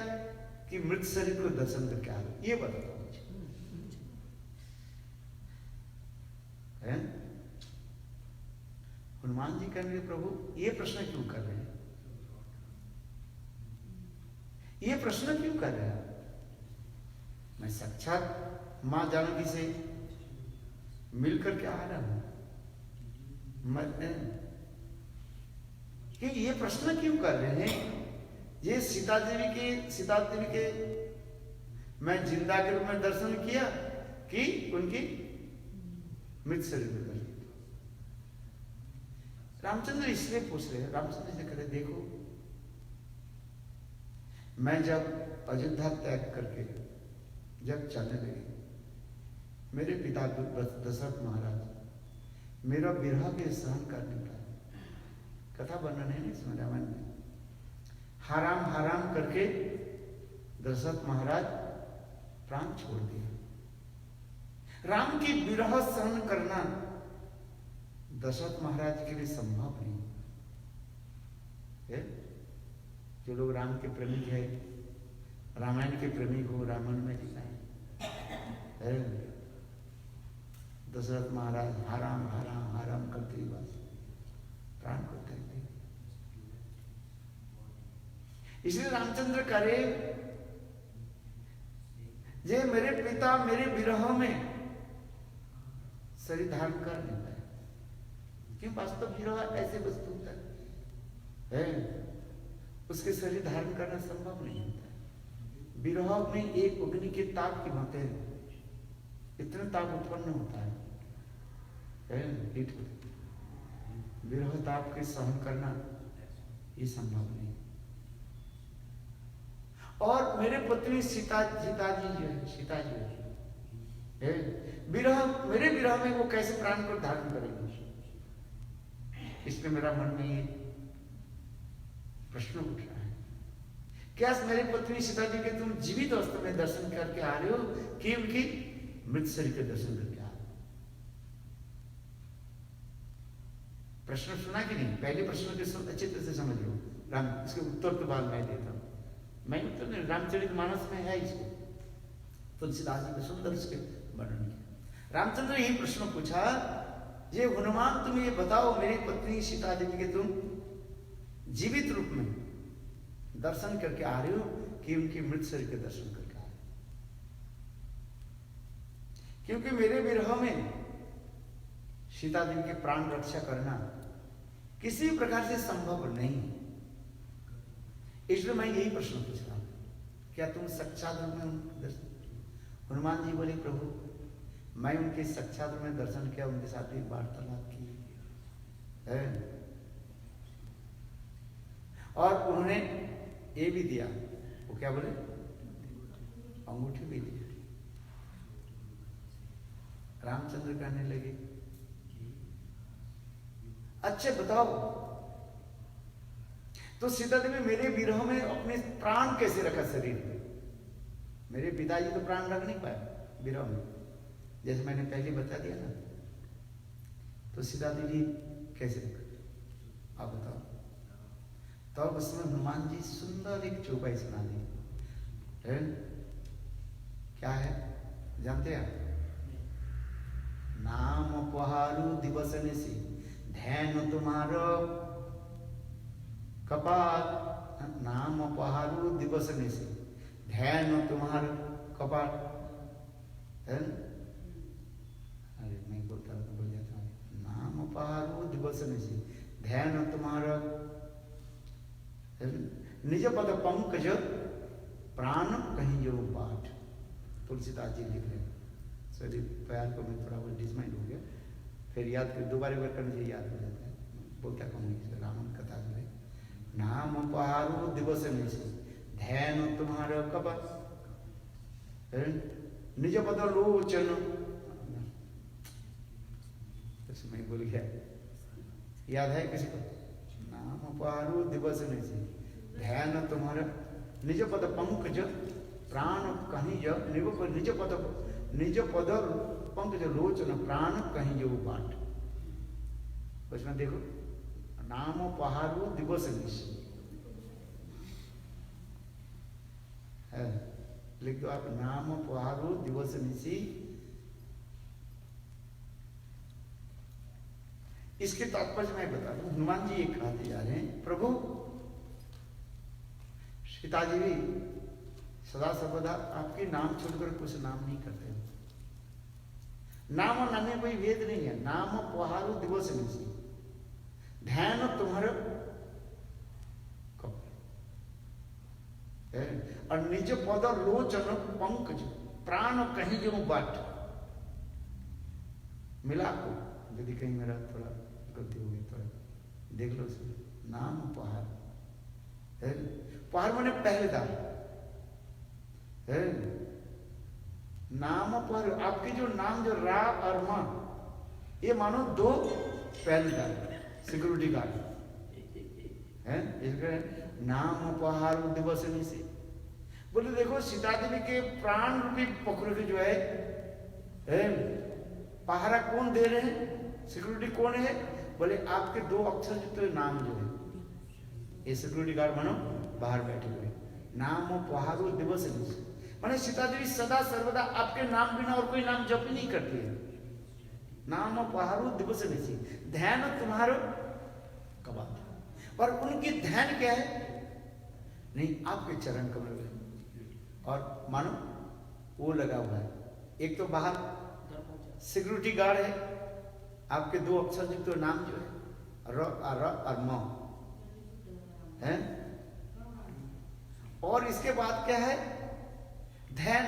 कि मृत शरीर को दर्शन करके आ गए, ये बताओ मुझे। हनुमान जी कहेंगे प्रभु ये प्रश्न क्यों कर रहे हैं, ये प्रश्न क्यों कर रहे हैं? मैं साक्षात मां जानकी से मिल करके आ रहा हूं, कि ये प्रश्न क्यों कर रहे हैं? ये सीता देवी के मैं जिंदा के रूप में दर्शन किया कि उनकी मृत शरीर में दर्शन? रामचंद्र इसलिए पूछ रहे हैं। रामचंद्र से कह रहे देखो मैं जब अयोध्या त्याग करके जब चलने लगे, मेरे पिता दशरथ महाराज मेरा विरह के सहन कर नहीं पाए। कथा वर्णन है इसमें रामायण में। हराम हराम करके दशरथ महाराज प्राण छोड़ दिया। राम की विरह सहन करना दशरथ महाराज के लिए संभव नहीं है। जो लोग राम के प्रेमी है, रामायण के प्रेमी को रामायण में लिखा है दशरथ महाराज हराम हराम हराम करते ही बस प्राण को त्याग दिया। इसलिए रामचंद्र करे जे मेरे पिता मेरे विरह में शरीर धारण कर नहीं पाए। क्यों? वास्तव विरह ऐसे वस्तु होता है उसके शरीर धारण करना संभव नहीं होता है। विरह में एक अग्नि के ताप की भांति इतना ताप उत्पन्न होता है, विरह ताप के सहन करना ये संभव नहीं। और मेरे पत्नी सीता जी है विरह, मेरे विरह में वो कैसे प्राण को धारण करेंगे? इसलिए मेरा मन में ये प्रश्न उठ रहा है, क्या मेरी पत्नी सीता जी के तुम जीवित अवस्था में दर्शन करके आ रहे हो कि उनकी मृत शरीर के दर्शन करके आ रहे हो? प्रश्न सुना कि नहीं? पहले प्रश्न के अच्छे तरह से समझ लो। राम इसके उत्तर तो बाद मैं देता हूं। मैं उत्तर नहीं, रामचरितमानस में है इसको, तुलसीदास जी ने सुंदर इसके वर्णन किया। रामचंद्र यही प्रश्न पूछा, ये हनुमान तुम ये बताओ मेरी पत्नी सीता देवी के तुम जीवित रूप में दर्शन करके आ रहे हो कि उनकी मृत शरीर के दर्शन करके आ रहे हो? क्योंकि मेरे विरह में सीता देवी के प्राण रक्षा करना किसी प्रकार से संभव नहीं। इसलिए मैं यही प्रश्न पूछ रहा हूं, क्या तुम साक्षात रूप में उनके दर्शन? हनुमान जी बोले, प्रभु मैं उनके साक्षात रूप में दर्शन किया, उनके साथ भी वार्तालाप की है, और उन्होंने ये भी दिया, वो क्या बोले, अंगूठी भी दी। रामचंद्र कहने लगे, अच्छा बताओ तो सीता देवी मेरे विरह में अपने प्राण कैसे रखा शरीर में? मेरे पिताजी तो प्राण रख नहीं पाए विरह में, जैसे मैंने पहले बता दिया ना, तो सीता देवी कैसे रखा आप बताओ। तो उसमें हनुमान जी सुंदर एक चौपाई सुना दी है। क्या है जानते हैं आप? नाम पहारू दिवस निशि ध्यान तुम्हारो कपाल, नाम पहारू दिवस निशि ध्यान तुम्हारो कपाल है। अरे मैं बोलता बोल जाता हूँ, नाम पहारू दिवस निशि ध्यान तुम्हारो निज पद पंकज प्राण कहीं जो पाठ। तुलसीदास जी लिख रहे हैं। सॉरी प्यार को मैं थोड़ा बहुत डिसमाइंड हो गया, फिर याद कर दोबारा बार करने से याद हो जाता है, बोलता कहूँगी रावण कथा जो है। नाम पहारू दिवस निशि ध्यान तुम्हारा कपा निज पद लोचन, मैं बोल गया, याद है किसी को? नाम पहारू दिवस निशि ध्यान तुम्हारा निज पद पंकज प्राण कहीं जो निज पद पंकज लोचन प्राण कहीं जो पाठ। उसमें देखो, नाम पहारू दिवस निशि है, लिख दो आप, नाम पहारू दिवस निशि। इसके तात्पर्य मैं बता दूं, हनुमान जी एक कहते जा रहे हैं, प्रभु सीता जी भी सदा सर्वदा आपके नाम छोड़कर कुछ नाम नहीं करते। नाम और नाम में कोई भेद नहीं है। नाम पहारू दिवस निशि ध्यान तुम्हारे और निज पद लोचन पंकज प्राण कहीं जो बाट। मिला को यदि कहीं मेरा थोड़ा गलती हो गई थोड़ा देख लो उसमें। नाम पहाड़ है, पहाड़ माने पहरेदार है। नाम पर आपके जो नाम जो रा और मां, ये मानो दो पहरेदार सिक्योरिटी गार्ड है। इसके नाम पहाड़ दिवस निशि बोले, देखो सीता देवी के प्राण रूपी पखरुड़ी जो है पहरा कौन दे रहे हैं, सिक्योरिटी कौन है? बोले आपके दो अक्षर जो नाम जो है, ये सिक्योरिटी गार्ड मानो बाहर बैठे हुए। नाम पहारू दिवस निशि माने सीता देवी सदा सर्वदा आपके नाम बिना और कोई नाम जप ही नहीं करती है। नाम पहारू दिवस निशि ध्यान तुम्हारो कबाल। पर उनकी ध्यान क्या है? नहीं, आपके चरण कमल में, और मानो वो लगा हुआ है। एक तो बाहर सिक्योरिटी गार्ड है, आपके दो अक्षर जो तो नाम जो है र और म है, और इसके बाद क्या है? ध्यान।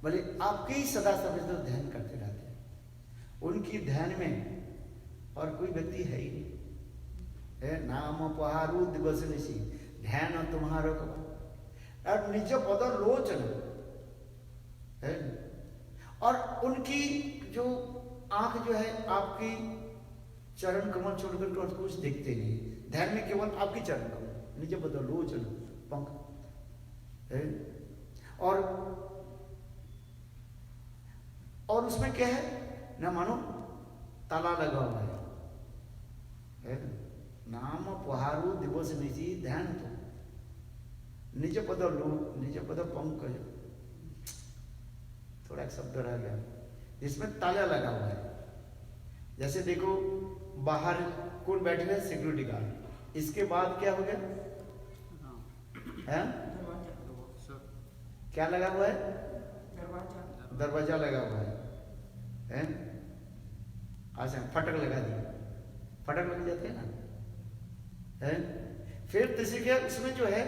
बोले आपके ही सदा सर्वदा ध्यान करते रहते हैं। उनकी ध्यान में और कोई व्यक्ति है ही नहीं है। नाम पहारू दिवस निशि ध्यान तुम्हारो और निज पद लोचन है। और उनकी जो आंख जो है आपकी चरण कमल छोड़कर कुछ देखते नहीं, ध्यान में केवल आपकी चरण कमल, निज पद लोचन पंख है। और उसमें क्या है ना, मानो ताला लगा हुआ है। नाम पहारू दिवस निशि ध्यान तो निज पद लो निज पद पंकज, थोड़ा एक शब्द रह गया जिसमें ताला लगा हुआ है। जैसे देखो बाहर कौन बैठे हैं? Security guard. इसके बाद क्या हो गया है? क्या लगा हुआ है? दरवाजा लगा हुआ है। अच्छा, फटक लगा दिया। फटक लग जाते हैं ना, है? फिर तीसरी क्या, उसमें जो है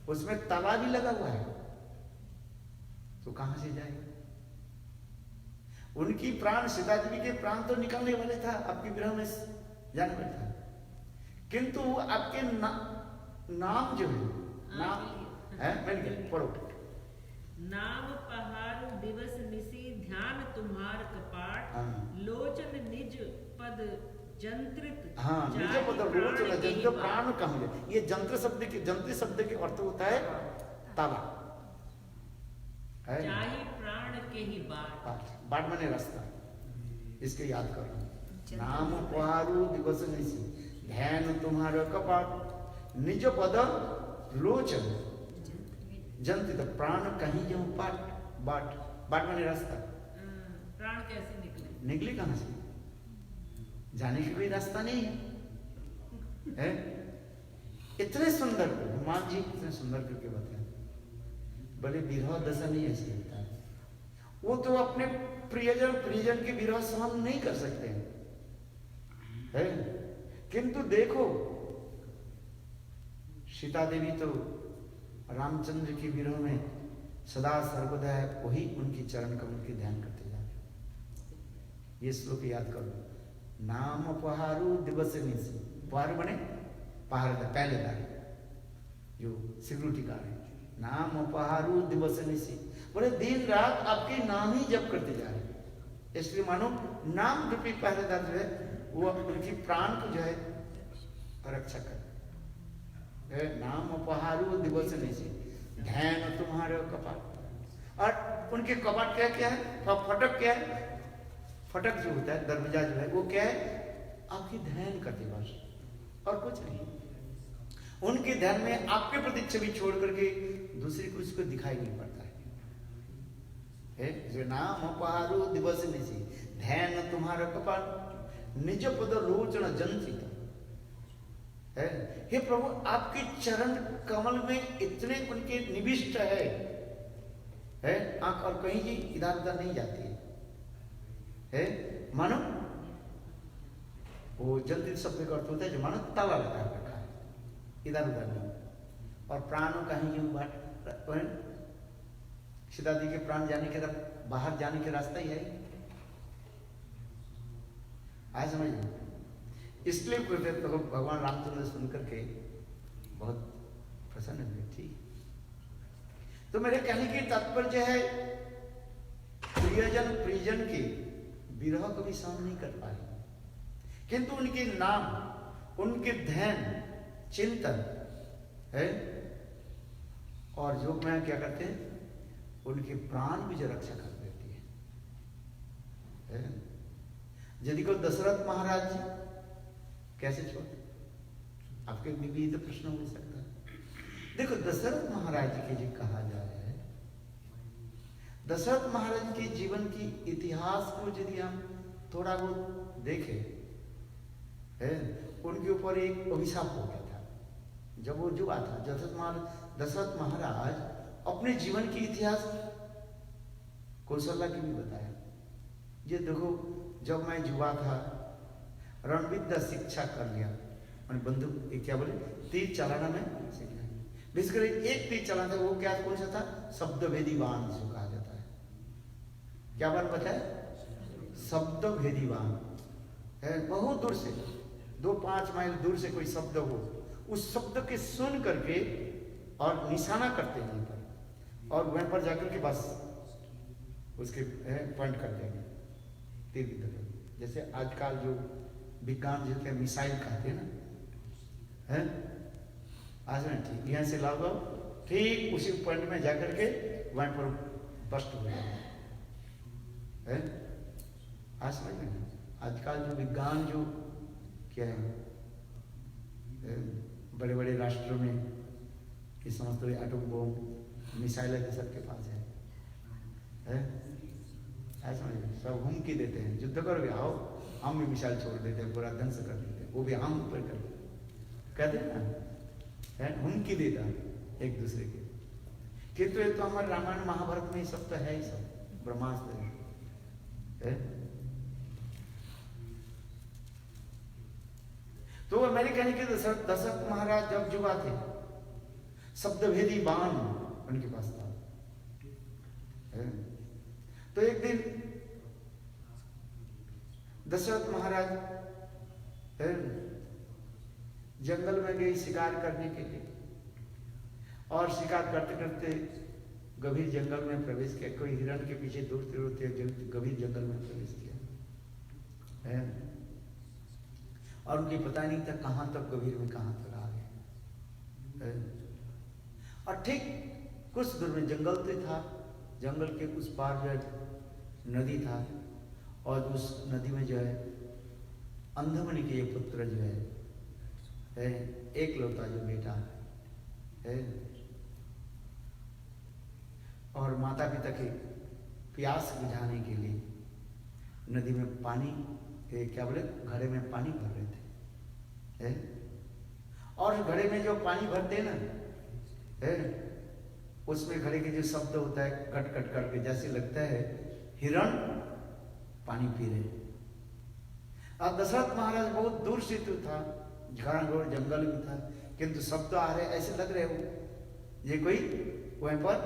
उसमें तवा भी लगा हुआ है, तो कहां से जाएगा? उनकी प्राण, सीता देवी के प्राण तो निकलने वाले था, आपके विरह में जाने वाले था, किंतु आपके नाम जो है, नाम है, मिल गया, पढ़ो। नाम पहाड़ दिवस निसी ध्यान तुम्हार कपाट, लोचन निज पद जंत्रित। हाँ, निज पद लोचन जंत्र प्राण कहाँ गए? ये जंत्र शब्द के, जंत्री शब्द के अर्थ होता है ताला, जाहि प्राण के ही बाट, बाट माने रास्ता, इसके याद करो। नाम पहाड़ू दिवस निसी ध्यान तुम्हारा कपाट, निज पद लोचन जंत्रित प्राण कहीं जो बाट, बाट बाट माने रास्ता। प्राण कैसे निकले? निकले कहां से? जाने की कोई रास्ता नहीं है? इतने सुंदर हनुमान जी इतने सुंदर करके बताए, बड़े विरह दशा नहीं ऐसे होता है। वो तो अपने प्रियजन के विरह सहन नहीं कर सकते है, किंतु देखो सीता देवी तो रामचंद्र के विरह में सदा सर्वदा वही उनकी चरण कमल की ध्यान करते जा रहे। ये श्लोक याद करो। नाम पहारू दिवस निसी, पहाड़ बने पहाड़ पहले दार जो सिक्योरिटी गार्ड है, नाम पहारू दिवस निसी, बोले दिन रात आपके नाम ही जप करते जा रहे। इसलिए मानो नाम रूपी पहरेदार जो है वो उनकी प्राण को जो है रक्षा कर। नाम पहारू दिवस निसी ध्यान तुम्हारे कपाट, और उनके कपाट क्या क्या है? फटक क्या है? फटक जो होता है दरवाजा जो है वो क्या है? आपकी ध्यान करते बस, और कुछ नहीं। उनके ध्यान में आपके प्रति छवि छोड़ करके दूसरे को उसको दिखाई नहीं पड़ता है। जो नाम पहारू दिवस निसी ध्यान तुम्हारा कपाट, निज पद लोचन जंत्रित है। हे प्रभु आपके चरण कमल में इतने उनके निविष्ट है आंख और कहीं ही इधर उधर नहीं जाती है। मानो वो जंत्रित शब्द का अर्थ होता है जो मानो ताला लगा रखा है, इधर उधर नहीं, और प्राणों कहीं यूं बाट, सीता जी के प्राण जाने के बाहर जाने का रास्ता ही है। आज समझ, इसलिए तो भगवान रामचंद्र सुन करके बहुत प्रसन्न हुए। ठीक, तो मेरे कहने की तात्पर्य है प्रियजन के विरह को भी सहन नहीं कर पाए, किंतु उनके नाम, उनके ध्यान चिंतन है, और जो में क्या करते हैं उनके प्राण भी जो रक्षा कर देती है। यदि को दशरथ महाराज जी कैसे छोड़े? आपके भी तो प्रश्न हो सकता है। देखो दशरथ महाराज के जी कहा जा रहा है, दशरथ महाराज के जीवन की इतिहास को यदि हम थोड़ा बहुत देखें है, उनके ऊपर एक अभिशाप हो गया था जब वो युवा था। दशरथ महाराज अपने जीवन की इतिहास कौशल्या की भी बताया। ये देखो जब मैं युवा था रणविद्या शिक्षा कर लिया, बंदूक क्या बोले तीर चलाना में सीख लिया। बेसिकली एक तीर चलाना वो क्या कौन सा था? शब्द भेदी बाण जिसको कहा जाता है। क्या बात बताया? शब्द भेदी बाण है। बहुत दूर से 2-5 माइल दूर से कोई शब्द हो, उस शब्द के सुन करके और निशाना करते हैं वहीं पर, और वहीं पर जाकर के बस उसके पॉइंट कर देंगे तीर की तरफ। जैसे आजकल जो विज्ञान जिसके मिसाइल कहते हैं ना, है आज में ठीक यहाँ से लाओ ठीक उसी पॉइंट में जाकर के वहीं पर बस्ट हो जाए है। आज समझ में आजकल जो विज्ञान जो क्या है बड़े बड़े राष्ट्रों में कि समझते हुए एटम बम मिसाइल है सबके पास है। आज समझ सब हुमकी देते हैं युद्ध करोगे आओ, हम भी मिसाइल छोड़ देते हैं, पूरा ध्वंस कर देते हैं, वो भी हम ऊपर कर कहते हैं ना, है हुमकी देता एक दूसरे के। किंतु ये तो हमारे रामायण महाभारत में सब तो है ही, सब ब्रह्मास्त्र है। तो मैंने कहने के दशरथ महाराज जब युवा थे, शब्दभेदी बाण उनके पास था। तो एक दिन दशरथ महाराज जंगल में गए शिकार करने के लिए, और शिकार करते करते गंभीर जंगल में प्रवेश किया। कोई हिरण के पीछे दौड़ते दौड़ते गंभीर जंगल में प्रवेश किया, और उनकी पता नहीं था कहां तक गंभीर में कहां तक आ गए। और ठीक कुछ दूर में जंगल तो था, जंगल के उस पार जो है नदी था, और उस नदी में जो है अंधमुनि के ये पुत्र जो है एक लौता जो बेटा है, और माता पिता के प्यास बुझाने के लिए नदी में पानी क्या बोले घड़े में पानी भर रहे थे, और घड़े में जो पानी भरते हैं ना, उसमें घड़े के जो शब्द होता है कट कट करके, जैसे लगता है हिरण पानी पी रहे। अब दशरथ महाराज बहुत दूर से तो था, घोर जंगल में था, किंतु शब्द आ रहे ऐसे लग रहे हो ये कोई वहीं पर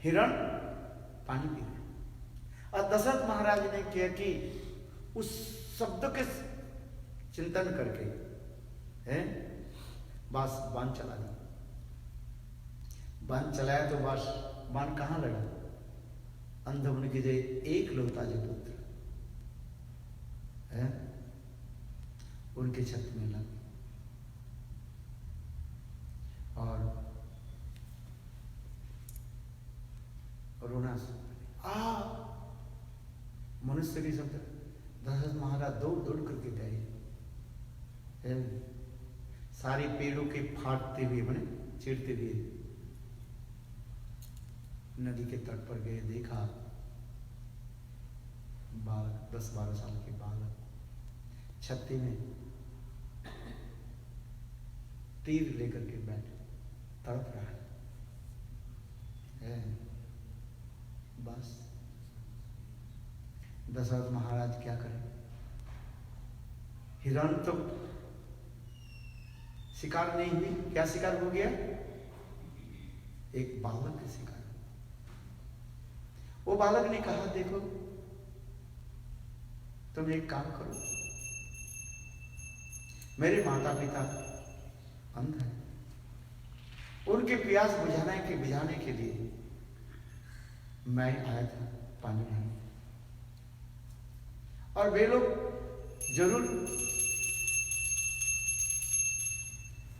हिरण पानी पी रहे। और दशरथ महाराज ने किया कि उस शब्द के चिंतन करके बस बाण चला दिया। बाण चलाया तो बस बाण कहां लगा? अंधमुनि के जो एक लौता जो पुत्र है उनके छत में लगा, और रोना मनुष्य की शब्द। दशरथ महाराज दौड़ दौड़ करके गए, सारे पेड़ों के फाटते हुए मैंने चीरते हुए नदी के तट पर गए। देखा बालक 10-12 साल के बालक छत्ती में तीर लेकर के बैठे तड़प रहा है। बस दशरथ महाराज क्या करें? हिरण तो शिकार नहीं हुई, क्या शिकार हो गया? एक बालक का शिकार। वो बालक ने कहा देखो तुम एक काम करो, मेरे माता पिता अंध है, उनके प्यास बुझाने के लिए मैं आया था पानी लाने, और वे लोग जरूर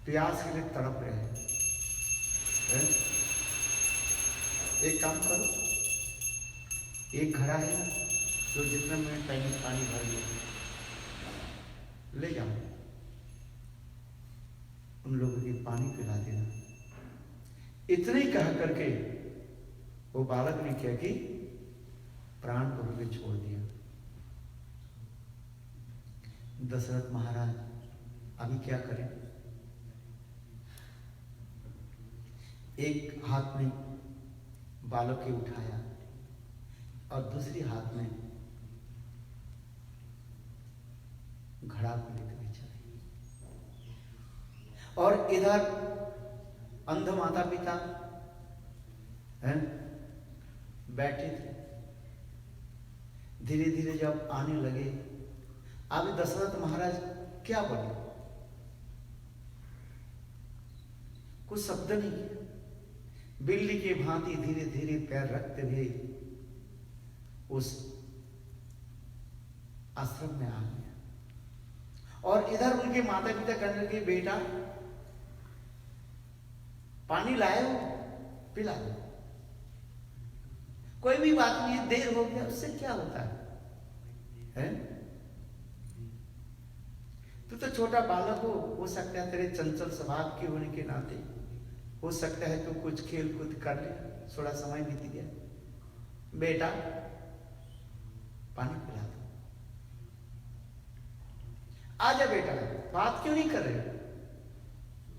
प्यास के लिए तड़प रहे हैं। एक काम करो, एक घड़ा है जो जितना मैं पानी भर लिया, ले जाओ, उन लोगों की पानी पिला देना। इतने ही कह करके वो बालक ने क्या कि प्राण को भी छोड़ दिया। दशरथ महाराज अभी क्या करें? एक हाथ में बालक के उठाया और दूसरी हाथ में घड़ा को लेकर चले, और इधर अंध माता पिता हैं बैठे थे। धीरे धीरे जब आने लगे, अब दशरथ महाराज क्या बोले? कुछ शब्द नहीं किया, बिल्ली के भांति धीरे धीरे पैर रखते हुए उस आश्रम में आ गया। और इधर उनके माता पिता कहने लगे बेटा पानी लाए हो, पिला दो, कोई भी बात नहीं, देर हो गया उससे क्या होता है? तू तो छोटा बालक हो सकता है तेरे चंचल स्वभाव के होने के नाते हो सकता है तू कुछ खेल कूद कर ले, थोड़ा समय बीत गया, बेटा पानी पिला दो, आजा बेटा, बात क्यों नहीं कर रहे?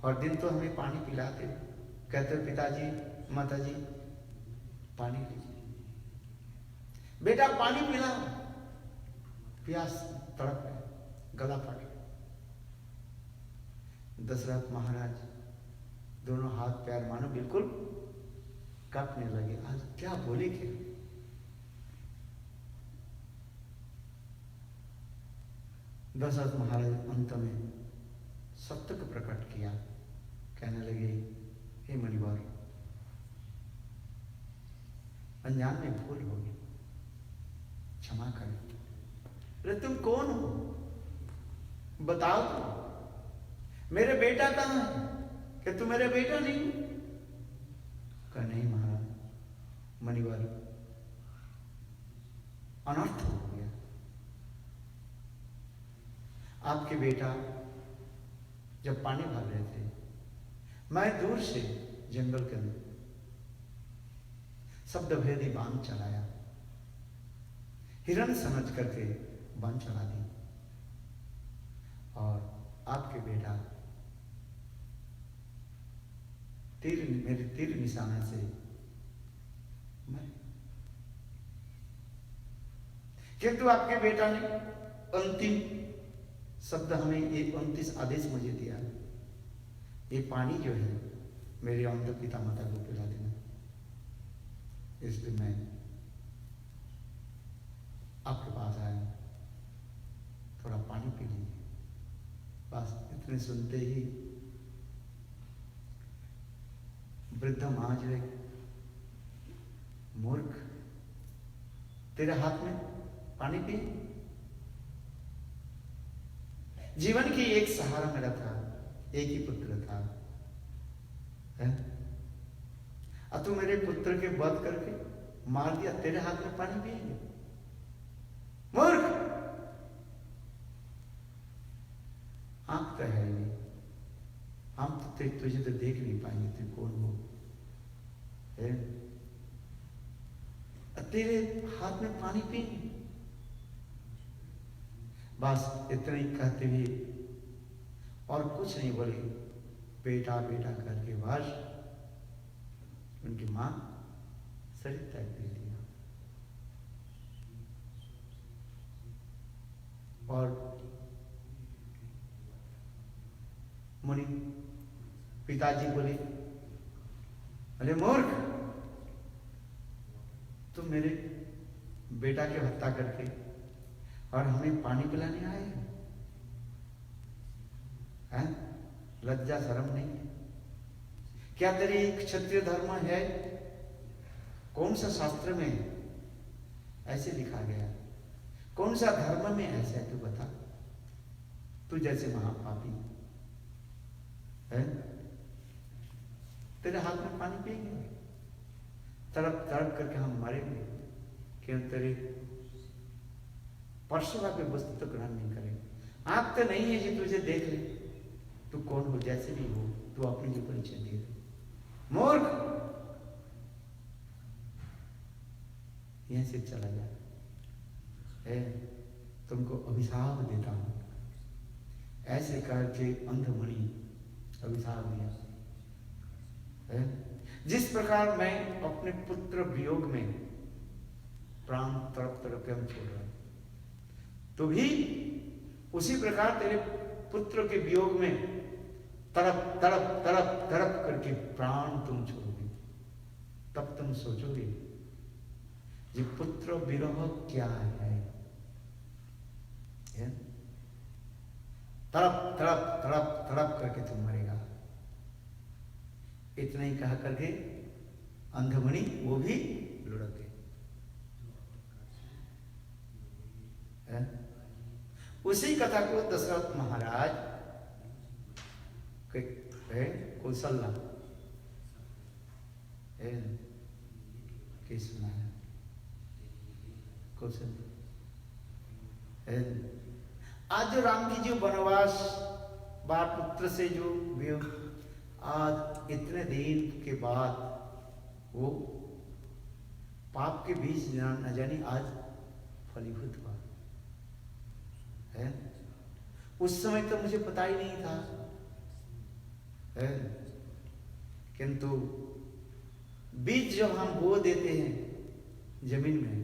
और दिन तो हमें पानी पिलाते, कहते पिताजी माताजी पानी लीजिए, बेटा पानी पिलाओ, प्यास तड़प है, गला फट, दशरथ महाराज दोनों हाथ पैर मानो बिल्कुल कांपने लगे। आज क्या बोले क्या? दशरथ महाराज अंत में सत्य को प्रकट किया, कहने लगे, हे मणिवर, अनजान में भूल हो गई, क्षमा करें। अरे तुम कौन हो? बताओ तो, मेरे बेटा कहाँ है? क्या तू मेरे बेटा नहीं? कहा नहीं महाराज, मणिवर, अनर्थ हो गया। आपके बेटा जब पानी भर रहे थे, मैं दूर से जंगल के अंदर शब्द भेदी बांध चलाया, हिरण समझ करके बांध चला दी, और आपके बेटा मेरे तीर निशाने से मरे। किंतु आपके बेटा ने अंतिम शब्द हमें ये 29 आदेश मुझे दिया, ये पानी जो है मेरे अंत पिता माता को पिला देना। इसलिए मैं आपके पास आया, थोड़ा पानी पी लीजिए। बस इतने सुनते ही वृद्ध मां जो है, मूर्ख, तेरे हाथ में पानी पी। जीवन की एक सहारा मेरा था, एक ही पुत्र था, है? अब तू मेरे पुत्र के वध करके मार दिया, तेरे हाथ में पानी पिएंगे? मूर्ख, आंख तो है नहीं, हम तो तुझे तो देख नहीं पाएंगे, तू कौन हो, है? तेरे हाथ में पानी पिएंगे? बस इतना ही कहते हुए और कुछ नहीं बोले, बेटा बेटा करके बस उनकी मां शरीर त्याग दे दिया। और मुनि पिताजी बोले, अरे मूर्ख, तुम मेरे बेटा की हत्या करके और हमें पानी पिलाने आए हैं? लज्जा शर्म नहीं है? क्या तेरी क्षत्रिय धर्म है? कौन सा शास्त्र में ऐसे लिखा गया? कौन सा धर्म में ऐसा है? तू बता। तू जैसे महापापी है, तेरे हाथ में पानी पिएंगे, तड़प तड़प करके हम मरेंगे, क्यों? तेरे परशुरा पे वस्तु तो ग्रहण नहीं करें। आंख तो नहीं है जी तुझे देख ले, तू कौन हो? जैसे भी हो, तू अपने लिए परिचय दे दे। मूर्ख, यहां से चला जा, तुमको अभिशाप देता हूं। ऐसे करके अंधमणि अभिशाप दिया है। जिस प्रकार मैं अपने पुत्र वियोग में प्राण तड़प तड़प के हम छोड़ रहा हूं, तो भी उसी प्रकार तेरे पुत्र के वियोग में तड़प तड़प तड़प तड़प करके प्राण तुम छोड़ोगे। तब तुम सोचोगे ये पुत्र विरह क्या है? तड़प तड़प तड़प तड़प करके तुम मरेगा। इतना ही कहा करके अंधमणि वो भी लुढ़क गए। उसी कथा को दशरथ महाराज कौशल्या के सुनाया। कौशल्या आज जो राम की जो वनवास बाल पुत्र से जो वियोग, आज इतने दिन के बाद वो पाप के बीज न जाने आज फलीभूत हुआ है। उस समय तो मुझे पता ही नहीं था है, किंतु बीज जब हम बो देते हैं जमीन में,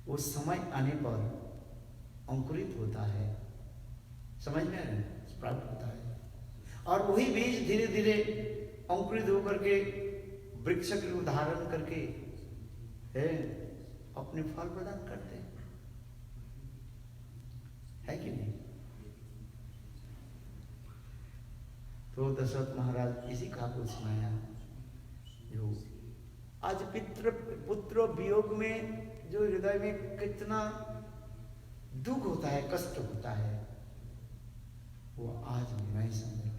उस समय आने पर अंकुरित होता है, समझ में स्प्राउट होता है। और वही बीज धीरे धीरे अंकुरित होकर के वृक्ष के रूप धारण करके है अपने फल प्रदान करते हैं, है कि नहीं? तो दशरथ महाराज इसी का को सुनाया जो आज पुत्र वियोग में जो हृदय में कितना दुख होता है, कष्ट होता है, वो आज नहीं समझ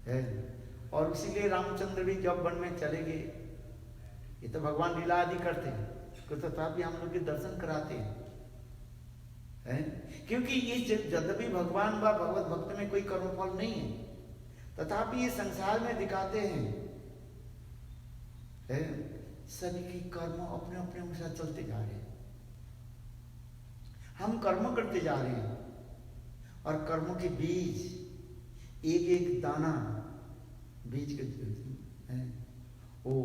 है। और इसीलिए रामचंद्र भी जब वन में चले गए, ये तो भगवान लीला आदि करते हैं, तथापि हम लोग के दर्शन कराते हैं, क्योंकि ये यद्यपि भगवान व भगवत भक्त में कोई कर्मफल नहीं है, तथापि ये संसार में दिखाते हैं सभी के कर्म अपने अपने अनुसार चलते जा रहे हैं। हम कर्म करते जा रहे हैं और कर्मों के बीज एक एक दाना बीज के वो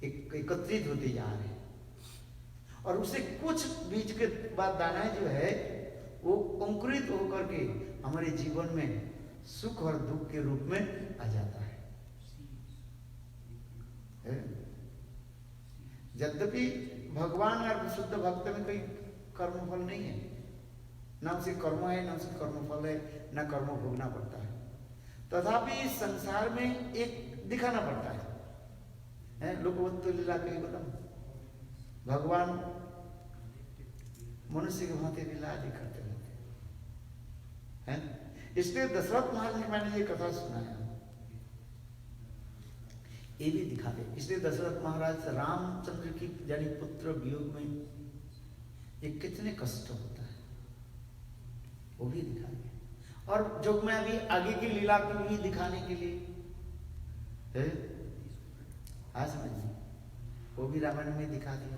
एकत्रित होते जा रहे हैं, और उसे कुछ बीज के बाद दाना जो है वो अंकुरित होकर के हमारे जीवन में सुख और दुख के रूप में आ जाता है। यद्यपि भगवान और शुद्ध भक्त में कोई कर्मफल नहीं है, ना उसे कर्म है ना उसे कर्मफल है, ना कर्म भोगना पड़ता है, तथापि इस संसार में एक दिखाना पड़ता है। लोकवत्व लीला के बोला भगवान मनुष्य के भांति लीला आदि करते रहते हैं। इसलिए दशरथ महाराज ने मैंने ये कथा सुनाया, ये भी दिखा दे। इसलिए दशरथ महाराज रामचंद्र की यानी पुत्र वियोग में ये कितने कष्ट होता है वो भी दिखा दे। और जो मैं अभी आगे की लीला को भी दिखाने के लिए आज समझिए वो भी रामायण में दिखा दिया।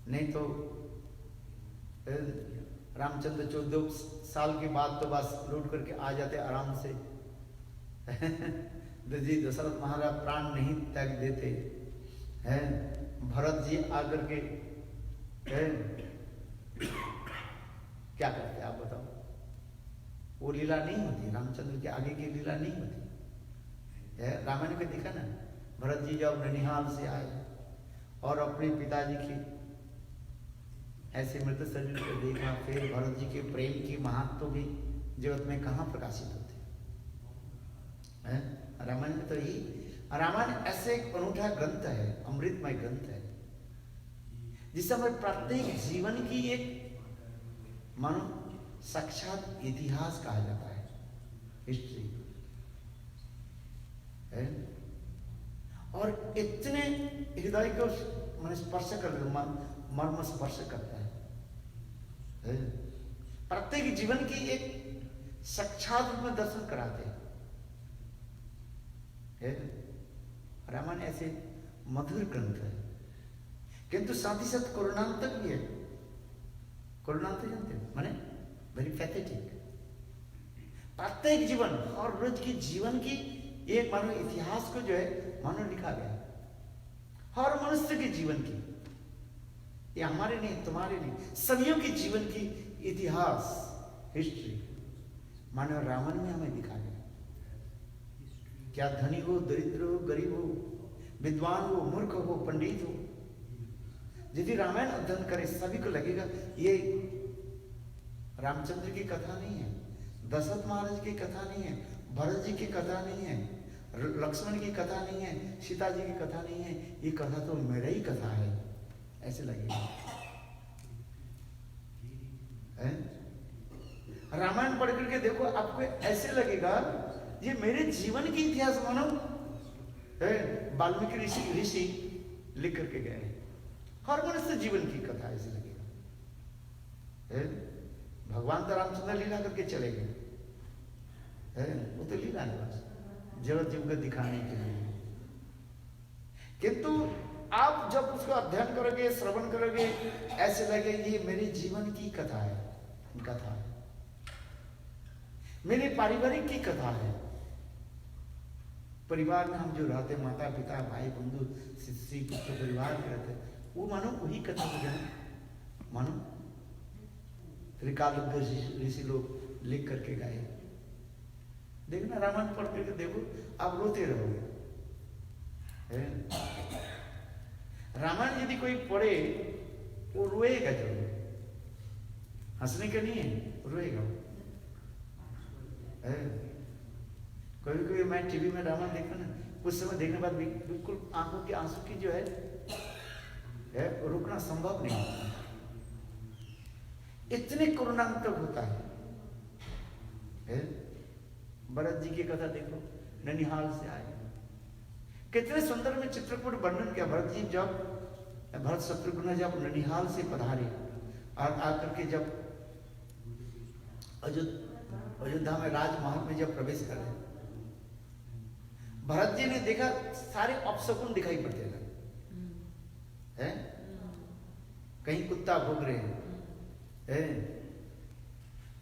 नहीं तो रामचंद्र 14 साल के बाद तो बस लौट करके आ जाते आराम से। जी दशरथ महाराज प्राण नहीं त्याग देते हैं, भरत जी आकर के क्या करते आप बताओ? वो लीला नहीं होती, रामचंद्र के आगे की लीला नहीं होती। रामायण में देखा ना, भरत जी जब ननिहाल से आए और अपने पिताजी की ऐसे मृत शरीर को देखा, फिर भरत जी के प्रेम की महत्व भी जगत में कहाँ प्रकाशित होते हैं? रामायण में तो ही, रामायण ऐसे एक अनूठा ग्रंथ है, अमृतमय ग्रंथ है, जिससे हमारे प्रत्येक जीवन की एक मानो साक्षात इतिहास कहा जाता है, हिस्ट्री है। और इतने हृदय को मन स्पर्श कर, मर्म स्पर्श करता है। प्रत्येक जीवन की एक साक्षात रूप में दर्शन कराते हैं। रामायण ऐसे मधुर ग्रंथ है, किंतु साथ ही साथ करुणांतक भी है। करुणांतक जानते हो माने वेरी पैथेटिक। प्रत्येक जीवन और रोज की जीवन की एक मानो इतिहास को जो है मानो लिखा गया, हर मनुष्य के जीवन की, ये हमारे नहीं तुम्हारे नहीं, सभी के जीवन की इतिहास, हिस्ट्री मानो रामायण में हमें दिखा गया। क्या धनी हो, दरिद्र हो, गरीब हो, विद्वान हो, मूर्ख हो, पंडित हो, यदि रामायण अध्ययन करे सभी को लगेगा ये रामचंद्र की कथा नहीं है, दशरथ महाराज की कथा नहीं है, भरत जी की कथा नहीं है, लक्ष्मण की कथा नहीं है, सीता जी की कथा नहीं है, ये कथा तो मेरा ही कथा है, ऐसे लगेगा। रामायण पढ़ करके देखो, आपको ऐसे लगेगा ये मेरे जीवन की इतिहास मानो वाल्मीकि ऋषि लिख करके गए। हर मनुष्य जीवन की कथा ऐसे लगेगा। भगवान तो रामचंद्र लीला करके चले गए, वो तो लीला है बस जगत जीव को दिखाने के लिए। किंतु आप जब उसको अध्ययन करोगे, श्रवण करोगे, ऐसे लगे ये मेरे जीवन की कथा है, कथा है, मेरे पारिवारिक की कथा है। परिवार में हम जो रहते, माता पिता भाई बंधु स्त्री पुत्र परिवार में रहते, वो मानो वही कथा हो जाए। मानो त्रिकाल ऋषि लोग लिख करके गाए। देखना रामायण पढ़ करके देखो, आप रोते रहोगे। रामायण यदि कोई पढ़े वो रोएगा जरूर, हंसने का नहीं है, रोएगा। कभी कभी मैं टीवी में रामायण देखा ना, कुछ समय देखने बाद बिल्कुल आंखों के आंसू की जो है रुकना संभव नहीं होता। इतने करुणांतक होता है। भरत जी की कथा देखो, ननिहाल से आए, कितने सुंदर में चित्रकूट वर्णन किया। भरत जी भरत शत्रुघ्न जब ननिहाल से पधारे और आकर के जब अयोध्या में राजमहल में जब प्रवेश कर रहे, भरत जी ने देखा सारे अपशकुन दिखाई पड़ते हैं। कहीं कुत्ता भौंक रहे हैं,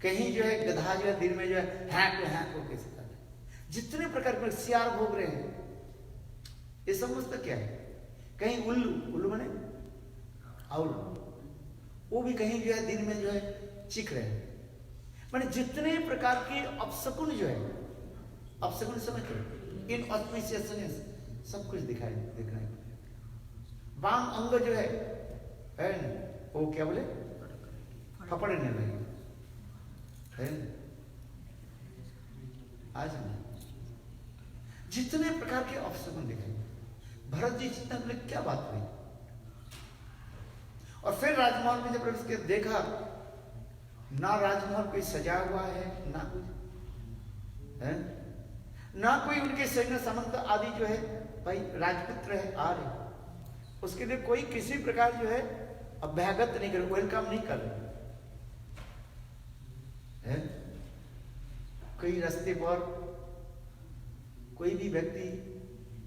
कहीं जो है गधा जो है दिन में जो है हैक हो कैसे कर रहे, जितने प्रकार के सियार भोग रहे हैं। ये समझता क्या है? कहीं उल्लू बने और वो भी कहीं जो है दिन में जो है चीख रहे हैं। माने जितने प्रकार के अपशकुन जो है, अपशकुन समझते हो, इन ऑस्पिशियसनेस सब कुछ दिखाई दिख रहा है। वाम अंग जो है वो क्या बोले फपड़ने लगे। आज जितने प्रकार के अपशकुन दिखाई, भरत जी जितना बोले क्या बात हुई। और फिर राजमहल में जब प्रवेश किया, देखा ना राजमहल कोई सजा हुआ है, ना कुछ है, ना कोई उनके सैन्य सामंत आदि जो है भाई राजपुत्र है आ रहे, उसके लिए कोई किसी प्रकार जो है अभ्यागत नहीं कर, वेलकम नहीं कर रहे। कोई रास्ते पर कोई भी व्यक्ति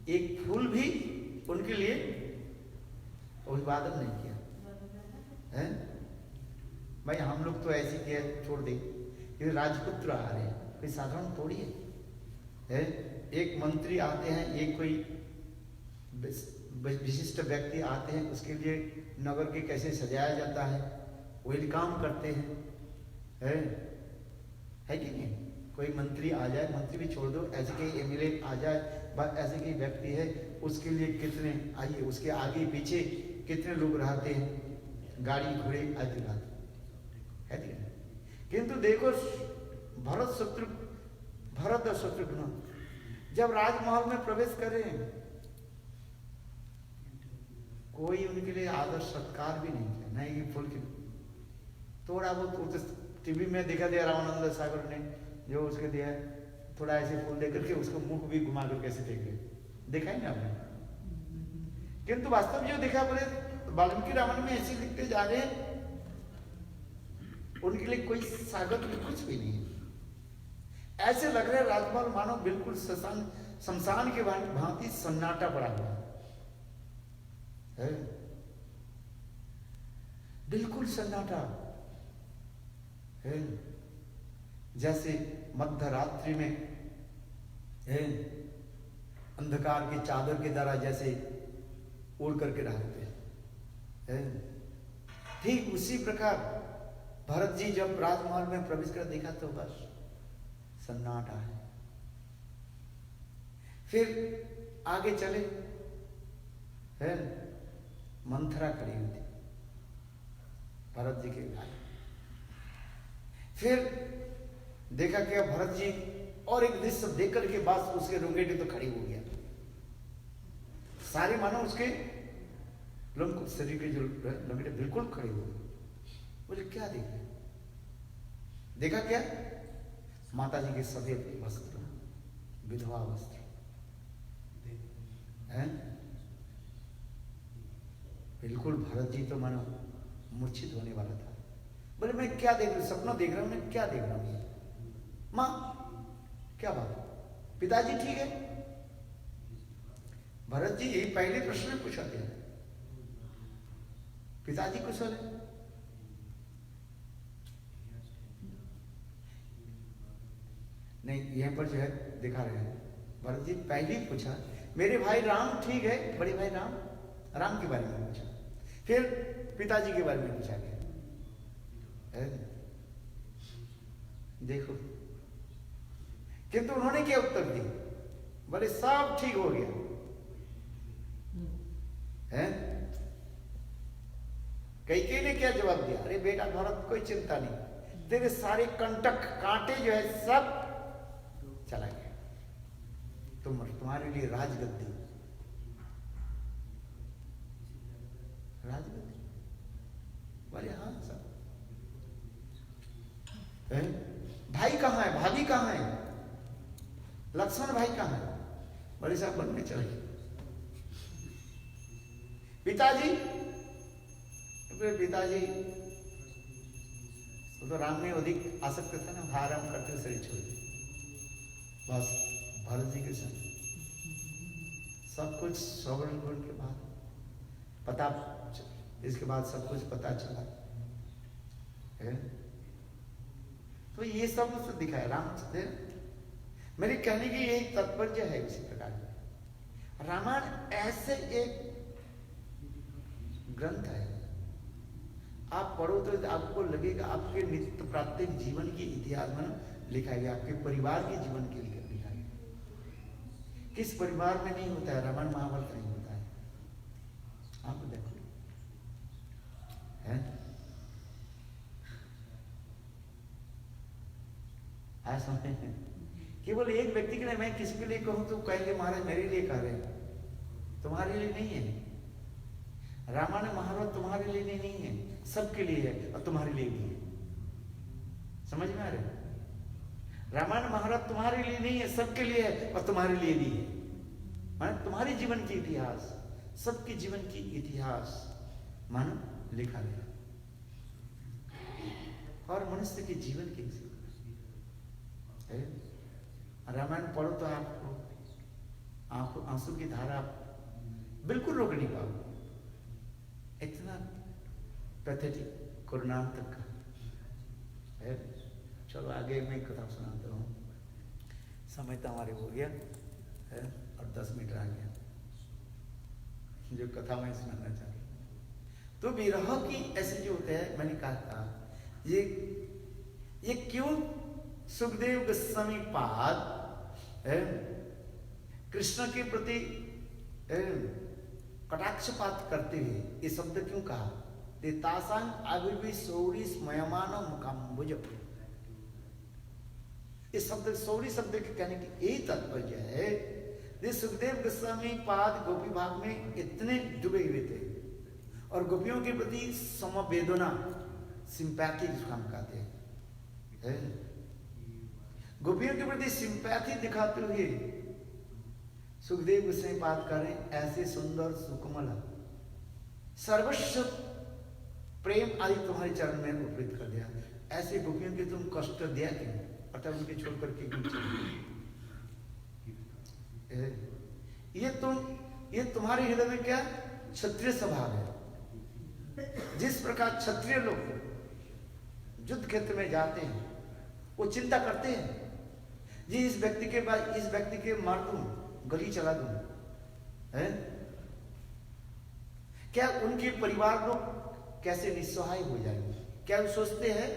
एक फूल भी उनके लिए अभिवादन नहीं किया है। भाई हम लोग तो ऐसे किया छोड़ दे, ये राजपुत्र आ रहे हैं, कोई साधारण थोड़ी है। एक मंत्री आते हैं, एक कोई विशिष्ट व्यक्ति आते हैं, उसके लिए नगर के कैसे सजाया जाता है, वेलकम करते हैं, है कि नहीं? कोई मंत्री आ जाए, मंत्री भी छोड़ दो, ऐसे कहीं एमएलए आ जाए, बस ऐसे कहीं व्यक्ति है, उसके लिए कितने आइए, उसके आगे पीछे कितने लोग रहते हैं, गाड़ी घोड़े आदि रहते है कि नहीं? किंतु देखो भरत और शत्रुघ्न जब राजमहल में प्रवेश कर रहे हैं, कोई उनके लिए आदर सत्कार भी नहीं किया, नहीं कि फूल की थोड़ा बहुत टीवी में दिखा दिया रामानंद सागर ने जो उसके दिया, थोड़ा ऐसे फूल दे करके उसको मुख भी घुमा कर कैसे देखे, देखा ही ना आपने। किंतु वास्तव जो देखा बोले वाल्मीकि रामायण में ऐसे लिखते जा रहे हैं, उनके लिए कोई स्वागत भी कुछ भी नहीं है। ऐसे लग रहा है राजमहल मानो बिल्कुल शमशान के भांति सन्नाटा पड़ा हुआ है, बिल्कुल सन्नाटा है। जैसे मध्य रात्रि में अंधकार की चादर के द्वारा जैसे ओढ़ करके रहते हैं, ठीक उसी प्रकार भरत जी जब राजमहल में प्रवेश कर देखा तो बस सन्नाटा है। फिर आगे चले, है मंथरा खड़ी हुई थी भरत जी के आगे। फिर देखा क्या भरत जी, और एक दृश्य देख करके बस उसके रोंगटे तो खड़ी हो गया, सारे मानो उसके शरीर के जो रोंगटे बिल्कुल खड़े हो गए। बोले क्या देख रहे? देखा क्या? माता जी के सफेद वस्त्र, विधवा वस्त्र हैं। बिल्कुल भरत जी तो मानो मूर्छित होने वाला था। बोले मैं क्या देख रहा हूँ, सपना देख रहा हूँ, मैं क्या देख रहा हूँ? माँ क्या बात, पिताजी ठीक है? भरत जी पहले प्रश्न पूछा थे, पिताजी कुशल है? नहीं, यहाँ पर जो है दिखा रहे हैं, भरत जी पहले पूछा मेरे भाई राम ठीक है, बड़े भाई राम के बारे में पूछा, फिर पिताजी के बारे में पूछा गया देखो, किंतु उन्होंने क्या उत्तर दिया? बोले सब ठीक हो गया है। कैकेयी ने क्या जवाब दिया? अरे बेटा भरत, कोई चिंता नहीं, तेरे सारे कंटक कांटे जो है सब चला गया, तुम्हारे लिए राजगद्दी, राजगद्दी। बोले हाँ सब है। भाई कहाँ है, भाभी कहाँ है, लक्ष्मण भाई कहाँ है? बड़े साहब वन में चले गए। पिताजी, पिताजी वो तो राम में अधिक आसक्त था ना, आराम करते हुए शरीर छोड़ दिया। बस भरत जी के साथ सब कुछ श्रवण के बाद पता, इसके बाद सब कुछ पता चला है। तो ये सब तो दिखाया रामचंद्र। मेरे कहने की यही तात्पर्य है। इसी प्रकार रामायण ऐसे एक ग्रंथ है, आप पढ़ो तो आपको लगेगा आपके नित्य प्रात्यिक जीवन के इतिहास में लिखा गया, आपके परिवार के जीवन के लिए लिखा गया। किस परिवार में नहीं होता है? रामायण महाभारत नहीं होता है। आप देखो है ऐसा नहीं। केवल एक व्यक्ति के लिए मैं किसी के लिए कहूं तो कहेंगे महाराज मेरे लिए कह रहे हैं, तुम्हारे लिए नहीं है। रामायण महाभारत तुम्हारे लिए नहीं है, सबके लिए है और तुम्हारे लिए भी है। समझ में आ रहे? रामायण महाभारत तुम्हारे लिए नहीं है, सबके लिए है और तुम्हारे लिए भी है। मानो तुम्हारे जीवन की इतिहास, सबके जीवन की इतिहास मानो लिखा गया और मनुष्य के जीवन के रामायण पढ़ो तो आपको आंसू की धारा बिल्कुल रोक नहीं पाओ। इतना पैथेटिक करुणांतक का है। चलो आगे मैं कथा सुनाता हूँ, समय तो हमारे हो गया है और 10 मिनट आ गया जो कथा मैं सुनाना चाह रहा। तो विरह की ऐसे जो होते हैं, मैंने कहा था ये क्यों सुखदेव गोस्वामी पाद कृष्ण के प्रति कटाक्षपात करते हुए ये शब्द क्यों कहा? तासांग आविर्भि सौरी स्मयमान मुखाम्बुज। इस शब्द सौरी शब्द के कहने की यही तात्पर्य है। ये सुखदेव गोस्वामी पाद गोपी भाग में इतने डूबे हुए थे और गोपियों के प्रति समवेदना, सिंपैथी जिसको हम कहते हैं, गोपियों के प्रति सिंपैथी दिखाते हुए सुखदेव गोस्वामी पाद करें ऐसे सुंदर सुकमल सर्वस्व प्रेम आदि तुम्हारे चरण में उपवित कर दिया। ऐसे गोपियों के तुम कष्ट दिया क्यों? अतः उनके छोड़ करके क्यों चले? ये तुम्हारे हृदय में क्या क्षत्रिय स्वभाव है। जिस प्रकार क्षत्रिय लोग युद्ध क्षेत्र में जाते हैं वो चिंता करते हैं जी इस व्यक्ति के मार दूं, गली चला दूं, है? क्या उनके परिवार लोग कैसे निस्सहाय हो जाएंगे? क्या वो सोचते हैं?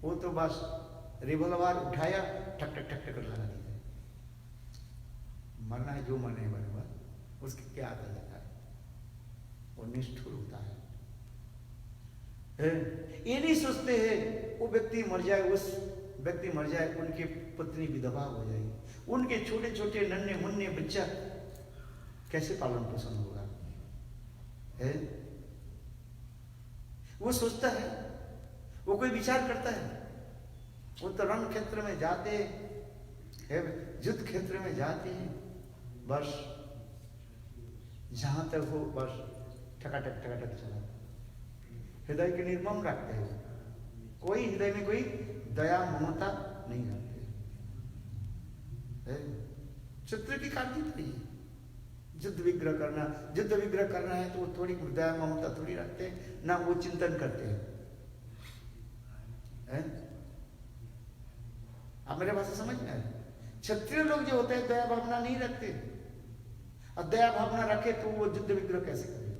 वो तो बस रिवॉल्वर उठाया, ठक ठक ठक ठक लगा दिया, मरना है जो मरने बनेगा, उसके क्या आता जाता है, वो निष्ठुर होता है। ये नहीं सोचते हैं वो व्यक्ति मर जाए, उस व्यक्ति मर जाए, उनकी पत्नी विधवा हो जाएगी, उनके छोटे छोटे नन्हे मुन्ने बच्चा कैसे पालन पोषण होगा, है? वो सोचता है, वो कोई विचार करता है? वो तो रण क्षेत्र में जाते हैं, युद्ध क्षेत्र में जाते हैं, बस जहां तक हो बस ठकाठक चला, हृदय के निर्मम रखते हैं, कोई हृदय में कोई दया ममता नहीं रखते। चित्र की कार्य थी युद्ध विग्रह करना है तो वो थोड़ी दया ममता थोड़ी रखते हैं ना, वो चिंतन करते हैं। आप मेरे भाषा समझ में आए? क्षत्रिय लोग जो होते हैं दया भावना नहीं रखते, और दया भावना रखे तो वो युद्ध विग्रह कैसे करे?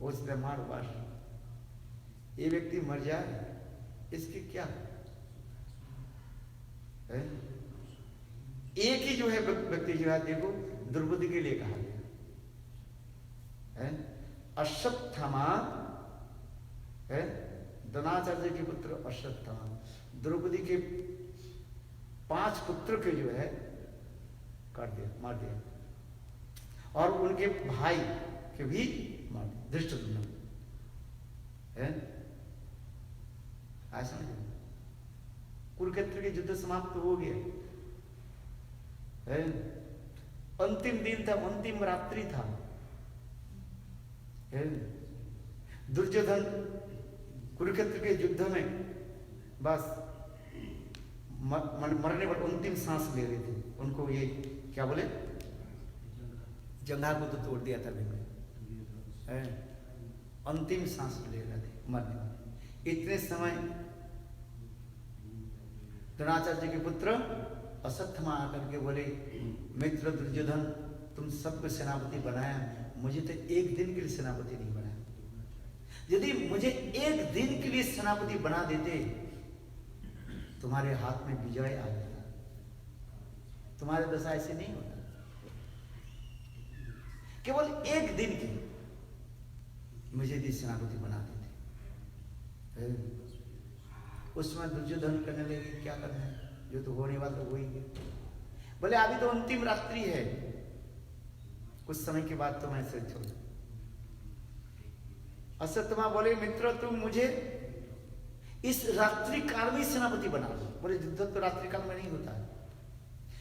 उस मार बस ये व्यक्ति मर जाए इसकी क्या है? एक ही जो है व्यक्ति जो है देखो द्रौपदी के लिए कहा गया है, अश्वत्थामा है, द्रोणाचार्य के पुत्र अश्वत्थामा, द्रौपदी के 5 पुत्र के जो है काट दिया, मार दिया, और उनके भाई के भी मार दिया, धृष्टद्युम्न है। ऐसा नहीं, कुरुक्षेत्र के युद्ध समाप्त हो गया है, अंतिम दिन था, अंतिम रात्रि था है। दुर्योधन कुरुक्षेत्र के युद्ध में बस मरने पर अंतिम सांस ले रहे थे, उनको ये क्या बोले, जंघा को तो तोड़ दिया था भीम, अंतिम सांस ले रहे थे मरने वाले। इतने समय द्रोणाचार्य के पुत्र अश्वत्थामा आकर के बोले, मित्र दुर्योधन तुम सबको सेनापति बनाया, मुझे तो एक दिन के लिए सेनापति नहीं बनाया। यदि मुझे एक दिन के लिए सेनापति बना देते, तुम्हारे हाथ में विजय आ जाता, तुम्हारे दशा ऐसे नहीं होता। केवल एक दिन की मुझे यदि सेनापति बना देते। उस समय दुर्योधन करने लगे, क्या करना है, जो तो होने वाला तो हो ही गया। बोले अभी तो अंतिम रात्रि है, कुछ समय के बाद तो मैं सिर छोड़। अश्वत्थामा बोले, मित्र तुम मुझे इस रात्रि काल में सेनापति बना दो। बोले युद्ध तो रात्रि काल में नहीं होता है।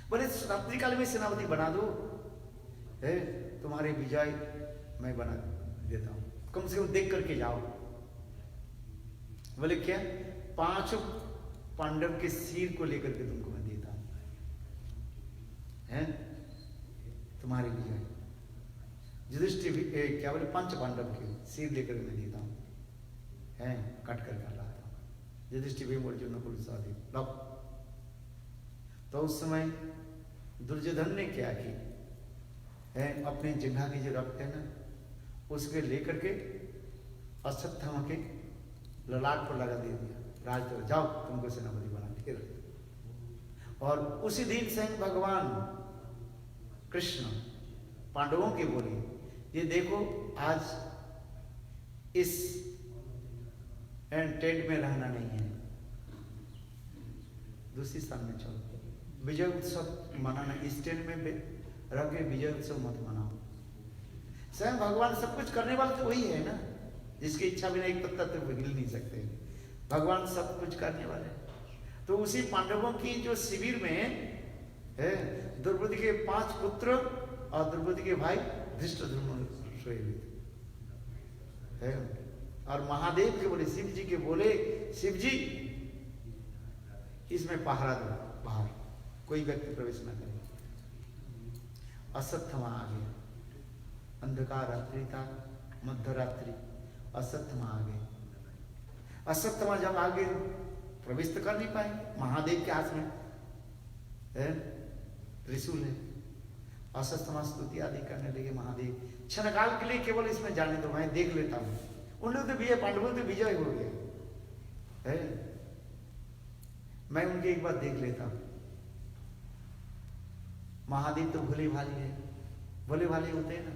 बोले रात्रि काल में सेनापति बना दो, है तुम्हारे विजय मैं बना देता हूं, कम से कम देख करके जाओ। बोले क्या, 5 पांडव के सिर को लेकर के तुमको मैं देता हूं, है तुम्हारे विजय। युधिष्ठिर क्या बोले, 5 पांडव के सिर लेकर मैं देता हूं, है कट कर लाता हूं। युधिष्ठिर भी बोल, जो नकुल सहदेव लो। तो उस समय दुर्योधन ने क्या की है, अपने जंघा की जो रक्त है ना, उसके लेकर के अश्वत्थामा के ललाट पर लगा दे दिया, राज तो जाओ तुमको सेनापति बना के रख। और उसी दिन स्वयं भगवान कृष्ण पांडवों के बोले, ये देखो आज इस टेंट में रहना नहीं है, दूसरी स्थान में चलो, विजय उत्सव मनाना, इस टेंट में रह के विजय उत्सव मत मनाओ। स्वयं भगवान सब कुछ करने वाला तो वही है ना, जिसकी इच्छा बिना एक पत्ता तो हिल नहीं सकते, भगवान सब कुछ करने वाले। तो उसी पांडवों की जो शिविर में है, द्रौपदी के 5 पुत्र और द्रौपदी के भाई धृष्टद्युम्न सोए हुए थे। और महादेव के बोले, शिव जी के बोले, शिव जी इसमें पहरा दो, बाहर कोई व्यक्ति प्रवेश न करे। अश्वत्थामा आ गया, अंधकार रात्रि था, मध्य रात्रि, अश्वत्थामा आ गए। अश्वत्थामा जब आगे प्रवेश तो कर नहीं पाएंगे, महादेव के हाथ में त्रिशूल है। अश्वत्थामा स्तुति आदि करने लगे। महादेव क्षणकाल के लिए केवल इसमें जाने दो, मैं देख लेता हूं। उन लोग तो विजय, पांडवों तो विजय हो गया है, मैं उनके एक बार देख लेता हूं। महादेव तो भोले भाले है, भोले भाले होते हैं ना,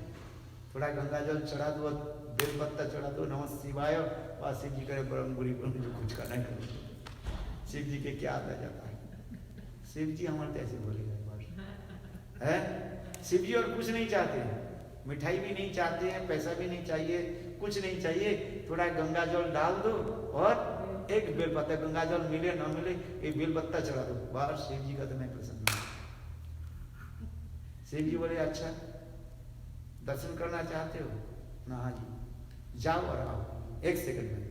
थोड़ा गंगा जल चढ़ा दो, बेल पत्ता चढ़ा दो, नमः शिवाय, और शिव जी करे ब्रह्म बुरी ब्रह्म जो कुछ करना है। शिव जी के क्या आता जाता है, शिव जी हमारे ऐसे बोलेगा है। शिव जी और कुछ नहीं चाहते, मिठाई भी नहीं चाहते हैं, पैसा भी नहीं चाहिए, कुछ नहीं चाहिए, थोड़ा गंगा जल डाल दो और एक बेल पत्ता, गंगा जल मिले ना मिले एक बेल पत्ता चढ़ा दो, बस शिव जी का तो मैं प्रसन्न हूं। शिव जी बोले, अच्छा दर्शन करना चाहते हो ना, हाँ जी जाओ और आओ 1 सेकंड में।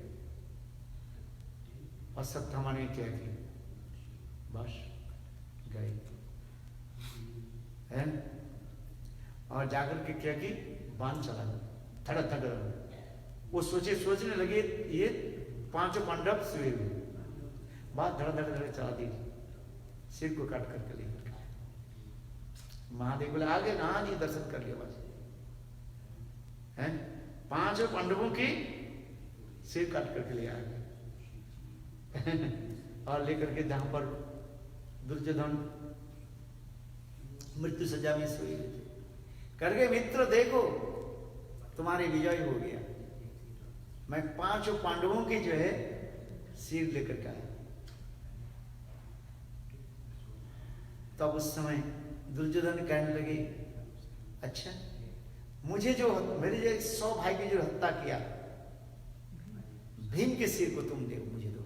अश्वत्थामा ने क्या किया, बस गए है, और जाकर के क्या की, बांध चला गया थड़ा थड़। वो सोचने लगे ये 5 पांडव सोए हुए, बात धड़ धड़ धड़ चला दी, सिर को काट करके ले। महादेव बोले आगे ना जी, दर्शन कर लिया बस है। 5 पांडवों की सिर काट करके ले आया और लेकर के जहां पर दुर्योधन मृत्यु सजा में सोई करके, मित्र देखो तुम्हारी विजय हो गया, मैं 5 पांडवों के जो है सिर लेकर के आया। तब उस समय दुर्योधन कहने लगे, अच्छा मुझे जो मेरे जो 100 भाई की जो हत्या किया, भीम के सिर को तुम दो, मुझे दो,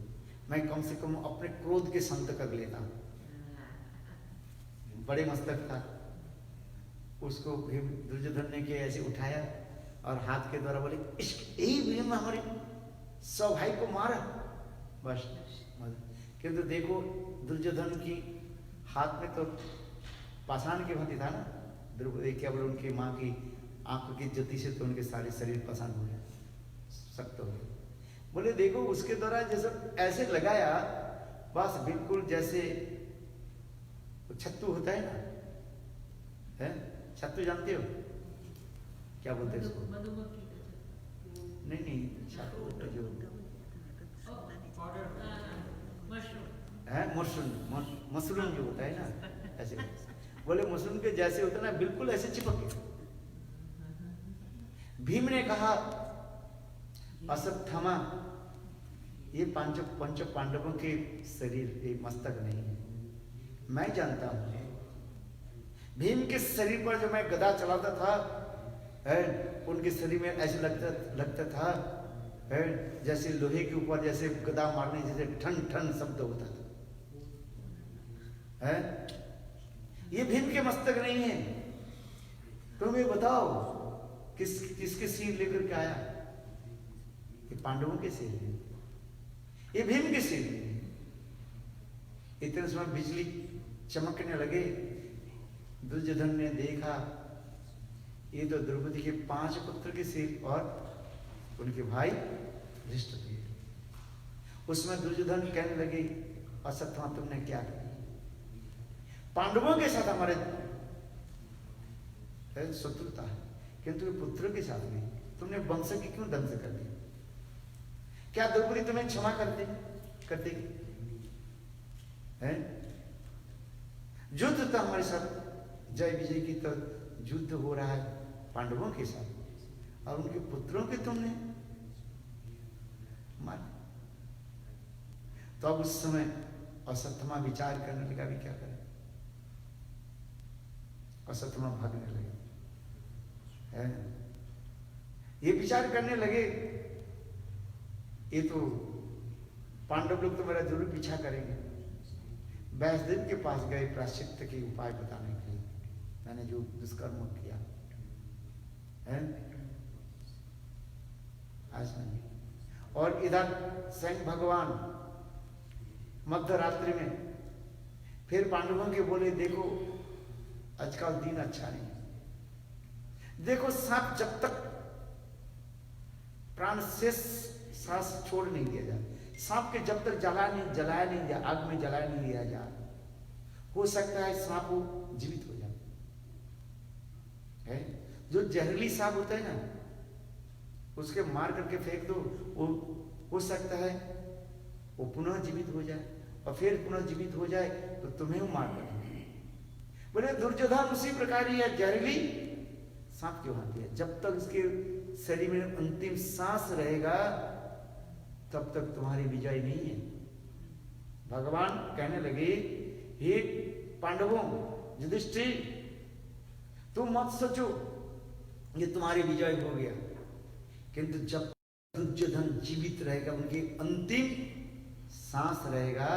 मैं कम से कम अपने क्रोध के संत कर लेता। बड़े मस्तक था, उसको भीम दुर्योधन ने के ऐसे उठाया और हाथ के द्वारा बोले, यही भीम हमारे 100 भाई को मारा बस। किंतु देखो दुर्योधन की हाथ में तो पाषाण के भांति था ना, द्रौपदी क्या बोले उनकी माँ की आंखों की ज्योति से तो उनके सारे शरीर पाषाण हो गया, सख्त हो गया। बोले देखो उसके द्वारा जैसे ऐसे लगाया, बस बिल्कुल जैसे छत्तू होता है ना, है छत्तू जानते हो क्या बोलते हैं उसको? मधुमक्खी नहीं नहीं, छत्तू जो है मशरूम जो होता है ना, ऐसे बोले मशरूम के जैसे होता है ना, बिल्कुल ऐसे चिपक गए। भीम ने कहा, अश्वत्थामा ये पंच पांडवों के शरीर एक मस्तक नहीं है, मैं जानता हूं। भीम के शरीर पर जो मैं गदा चलाता था, है उनके शरीर में ऐसे लगता था, है जैसे लोहे के ऊपर जैसे गदा मारने जैसे ठन ठन शब्द होता था, है ये भीम के मस्तक नहीं है। तुम ये बताओ किसके सिर लेकर के आया? ये पांडवों के सिर है, ये भीम के सिर है। इतने समय बिजली चमकने लगे, दुर्योधन ने देखा ये तो द्रौपदी के 5 पुत्र के सिर और उनके भाई धृष्टद्युम्न। उसमें दुर्योधन कहने लगे, अश्वत्थामा तुमने क्या किया? पांडवों के साथ हमारे शत्रुता है, किंतु पुत्रों के साथ नहीं। तुमने वंश की क्यों ध्वंस कर दिया? क्या द्रौपदी तुम्हें क्षमा करती है? युद्ध तो हमारे साथ जय विजय की तो युद्ध हो रहा है पांडवों के साथ, और उनके पुत्रों के तुमने मार। तो अब उस समय अश्वत्थामा विचार करने लगा, भी क्या करें? अश्वत्थामा भागने लगे, है ये विचार करने लगे, ये तो पांडव लोग तो मेरा जरूर पीछा करेंगे। व्यासदेव के पास गए प्रायश्चित्त के उपाय बताने के लिए, मैंने जो दुष्कर्म किया है आज नहीं। और इधर स्वयं भगवान मध्य रात्रि में फिर पांडवों के बोले, देखो आजकल दिन अच्छा नहीं, देखो सांप जब तक प्राण से सांस छोड़ नहीं दिया जाए, सांप के जब तक जलाया नहीं दिया, आग में जलाया नहीं दिया जाए, हो सकता है सांप वो जीवित हो जाए। है जो जहरीली सांप होता है ना, उसके मार करके फेंक दो, वो हो सकता है वो पुनः जीवित हो जाए, और फिर पुनः जीवित हो जाए तो तुम्हें वो मार कर। बोले दुर्योधन उसी प्रकार ही है, जहरीली सांप क्यों आती है? जब तक उसके शरीर में अंतिम सांस रहेगा तब तक तुम्हारी विजय नहीं है। भगवान कहने लगे, हे पांडवों, युधिष्ठिर तुम मत सोचो ये तुम्हारी विजय हो गया, किंतु जब दुर्योधन जीवित रहेगा, उनकी अंतिम सांस रहेगा,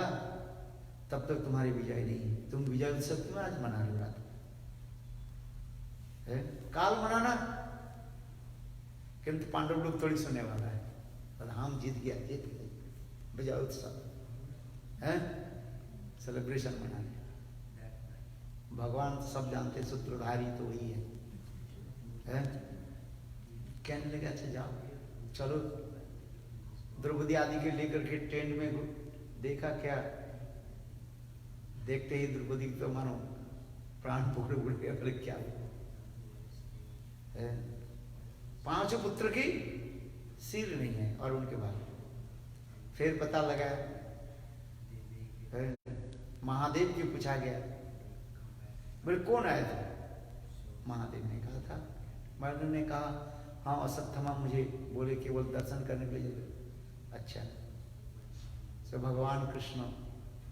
तब तक तुम्हारी विजय नहीं है। तुम विजय उत्सव क्यों आज मना रहे हो? रात है काल मनाना, किंतु पांडव लोग थोड़ी सुनने वाला है, और हम जीत गया विजय उत्सव है, सेलिब्रेशन मनाने। भगवान सब जानते, सूत्रधारी तो वही है? कहने लगे, अच्छा जाओ चलो। द्रौपदी आदि के लेकर के टेंट में देखा, क्या देखते ही द्रौपदी तो मानो प्राण पकड़ उड़ गया। बोले क्या है? 5 पुत्र की सिर नहीं है और उनके बाल। फिर पता लगा, महादेव की पूछा गया, बोले कौन आया था? महादेव ने कहा था। महादेव ने कहा हाँ अश्वत्थामा मुझे बोले केवल दर्शन करने के लिए। अच्छा, तो भगवान कृष्ण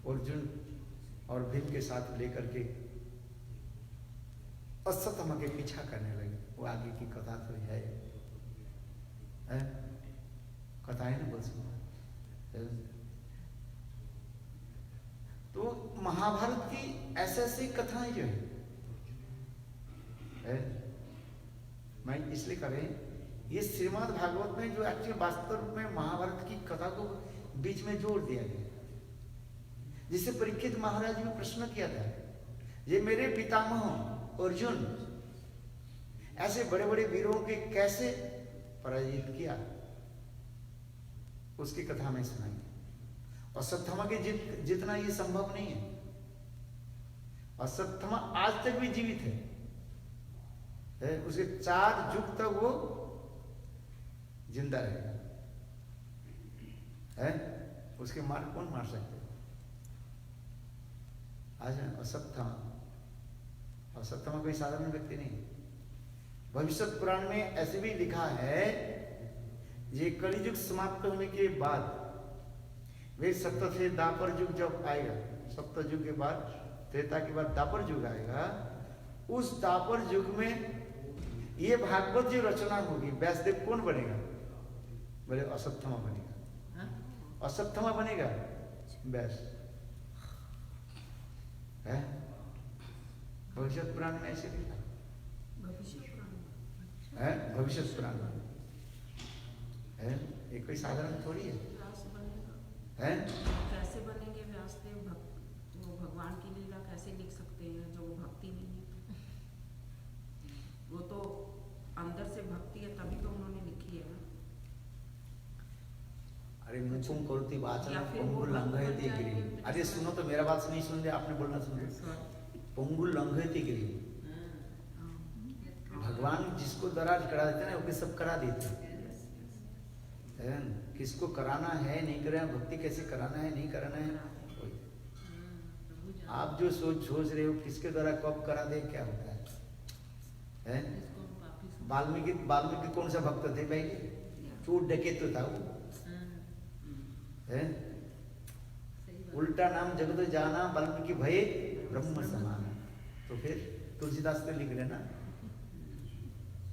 अर्जुन और भीम के साथ लेकर के अश्वत्थामा के पीछा करने लगे। वो आगे की कथा तो है, कथा है ना, बोल सकते। तो महाभारत की ऐसे ऐसी कथाएं जो है मैं इसलिए करें, ये श्रीमद् भागवत में जो एक्चुअली वास्तव में महाभारत की कथा को बीच में जोड़ दिया गया। जिसे परीक्षित महाराज ने प्रश्न किया था, ये मेरे पितामह अर्जुन ऐसे बड़े बड़े वीरों के कैसे पराजित किया, उसकी कथा में सुनाई। अश्वत्थामा के जितना ये संभव नहीं है। अश्वत्थामा आज तक भी जीवित है, उसके 4 युग तक वो जिंदा रहेगा, है? उसके मार कौन मार सकते? आज अश्वत्थामा कोई साधारण व्यक्ति नहीं। भविष्य पुराण में ऐसे भी लिखा है, ये कलियुग समाप्त होने के बाद वे सप्त से दापर युग जब आएगा, सप्त युग के बाद त्रेता के बाद दापर युग आएगा, उस दापर युग में ये भागवत जो रचना होगी, व्यासदेव कौन बनेगा? बोले अश्वत्थामा बनेगा। अश्वत्थामा बनेगा व्यास, है? भविष्य पुराण में ऐसे लिखा है, भविष्य पुराण है, ये कोई साधारण थोड़ी है। कैसे बनेंगे व्यासदेव? वो भगवान की लीला कैसे लिख सकते हैं जो भक्ति नहीं है? वो तो अंदर से भक्ति है, तभी तो उन्होंने लिखी है ना। अरे मुकुम करोति वाचनं पंगु लंघयति गिरिम। अरे सुनो तो, मेरा बात नहीं सुन रहे, आपने बोलना सुन रहे। पंगु लंघयति गिरिम, भगवान जिसको दराज करा देते हैं ना, वो सब करा देते हैं। किसको कराना है नहीं कराना, भक्ति कैसे कराना है नहीं कराना है, आप जो सोच रहे हो किसके द्वारा कब करा दे, क्या होता है? वाल्मीकि कौन सा भक्त थे भाई? चोर डकैत तो था वो, है? उल्टा नाम जगत जाना वाल्मीकि भये ब्रह्म समान। तो फिर तुलसीदास तो लिख लेना,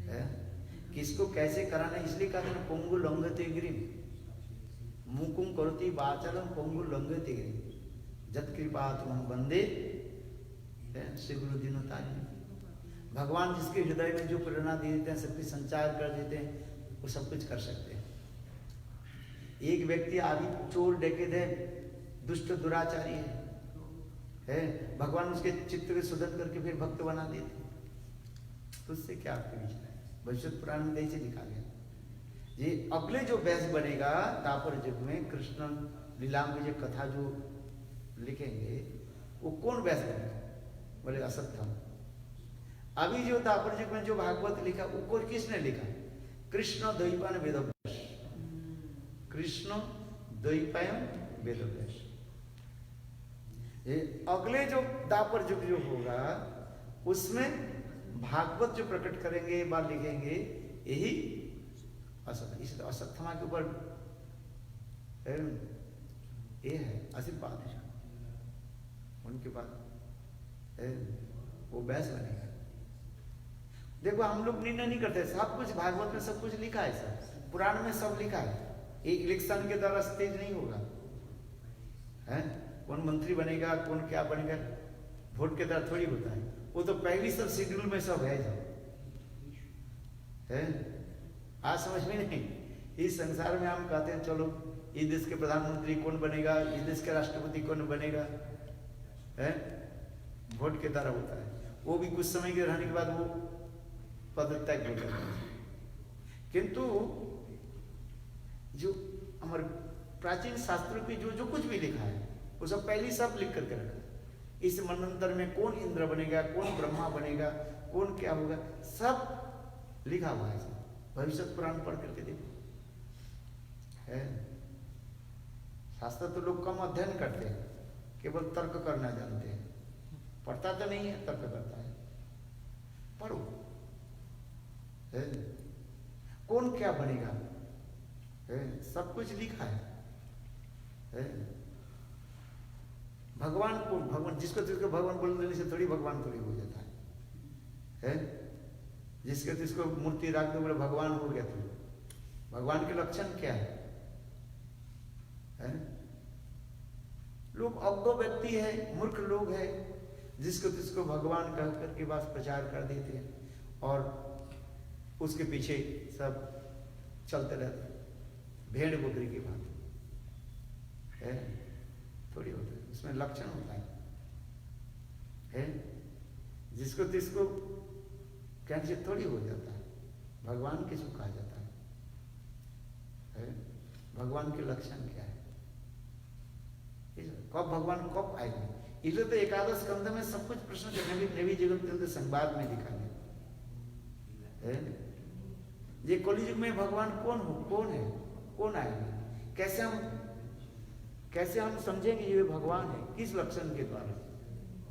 है? किसको कैसे कराना, इसलिए कहा था पंगु लंघयति गिरिम, मुकुम करोति वाचनं पंगु लंघयति गिरिम, जत कृपा तुम बंदे श्री गुरु दीनोतारिणी। भगवान जिसके हृदय में जो प्रेरणा दे देते हैं, सबकी संचार कर देते हैं, वो सब कुछ कर सकते हैं। एक व्यक्ति आदि चोर डकैत है, दुष्ट दुराचारी है, भगवान उसके चित्त के शुद्ध करके फिर भक्त बना देते। तो उससे क्या आपके विचार है? भविष्य पुराण में ऐसे लिखा गया। ये अगले जो व्यास बनेगा दापर युग में, कृष्ण लीलाम की जो कथा जो लिखेंगे, वो कौन व्यास बनेगा? बोले अश्वत्थामा। अभी जो दापर युग में जो भागवत लिखा, वो किसने लिखा? कृष्ण द्वैपायन वेदव्यास, कृष्ण द्वैपायन वेदव्यास। ये अगले जो दापर युग जो होगा, उसमें भागवत जो प्रकट करेंगे बात लिखेंगे, यही अश्वत्थामा के ऊपर ये है आशीर्वाद है उनके बाद, वो व्यास बनेगा। देखो हम लोग निर्णय नहीं करते, सब कुछ भागवत में सब कुछ लिखा है, सब पुराण में सब लिखा है। एक इलेक्शन के द्वारा स्टेज नहीं होगा, है? कौन मंत्री बनेगा, कौन क्या बनेगा, वोट के द्वारा थोड़ी होता है। वो तो पहली सब शेड्यूल में सब है जो है। आज समझ में नहीं, इस संसार में हम कहते हैं चलो इस देश के प्रधानमंत्री कौन बनेगा, इस देश के राष्ट्रपति कौन बनेगा, है? वोट के द्वारा होता है। वो भी कुछ समय के रहने के बाद वो पद तय हो जाता है। किंतु जो हमारे प्राचीन शास्त्रों की जो कुछ भी लिखा है, वो सब पहले सब लिख करके रखा है। इस मनंतर में कौन इंद्र बनेगा, कौन ब्रह्मा बनेगा, कौन क्या होगा, सब लिखा हुआ है। भविष्य पुराण पढ़ करके देखो, है। शास्त्र तो लोग कम अध्ययन करते हैं, केवल तर्क करना जानते हैं, पढ़ता तो नहीं है, तर्क करता है। पढ़ो, है कौन क्या बनेगा, है सब कुछ लिखा है। भगवान को भगवान जिसको भगवान बोल देने से थोड़ी भगवान थोड़ी हो जाता है। जिसके जिसको मूर्ति रख दो बोले भगवान हो गया, तो भगवान के लक्षण क्या है? लोग अज्ञ व्यक्ति है, मूर्ख लोग है, जिसको जिसको भगवान कह करके बस प्रचार कर देते हैं और उसके पीछे सब चलते रहते हैं भेड़ बकरी की बात है, थोड़ी होता है, उसमें लक्षण होता है। जिसको तिसको कहने से थोड़ी हो जाता है, भगवान किसको कहा जाता है? भगवान के लक्षण क्या है? कब भगवान कब आएंगे? इसलिए तो एकादश स्कंध में सब कुछ प्रश्न नवी जगत संवाद में लिखा गया है। ये कलियुग में भगवान कौन हो, कौन है, कौन आएंगे, कैसे हम समझेंगे ये भगवान है, किस लक्षण के द्वारा?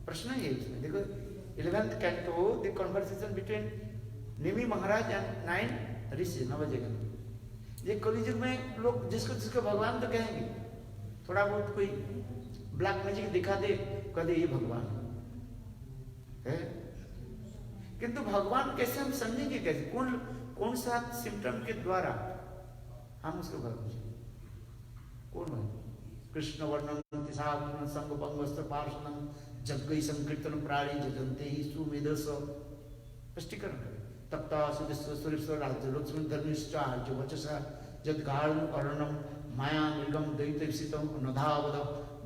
प्रश्न है इसमें। देखो 11th canto the conversation between Nimi Maharaj and 9 ऋषि नवजगन। ये कलियुग में लोग जिसको जिसको भगवान तो कहेंगे, थोड़ा बहुत कोई ब्लैक मैजिक दिखा दे, कह दे ये भगवान है। किंतु भगवान कैसे हम समझेंगे, कैसे कौन सा सिम्टम के द्वारा हम उसको भगवान कौन है? कृष्ण वर्णन तिसाग्न संग पंगस्त्र पार्षणम जग्गई संकीर्तन प्राणी जजंते ही सुमेधस। स्पष्टीकरण करें। तप्ता सुरेश्वर राज्य लक्ष्मण धर्मिष्ठा जो वचसा जदगारण अर्णम माया मृगम दैत्यसितम नधावद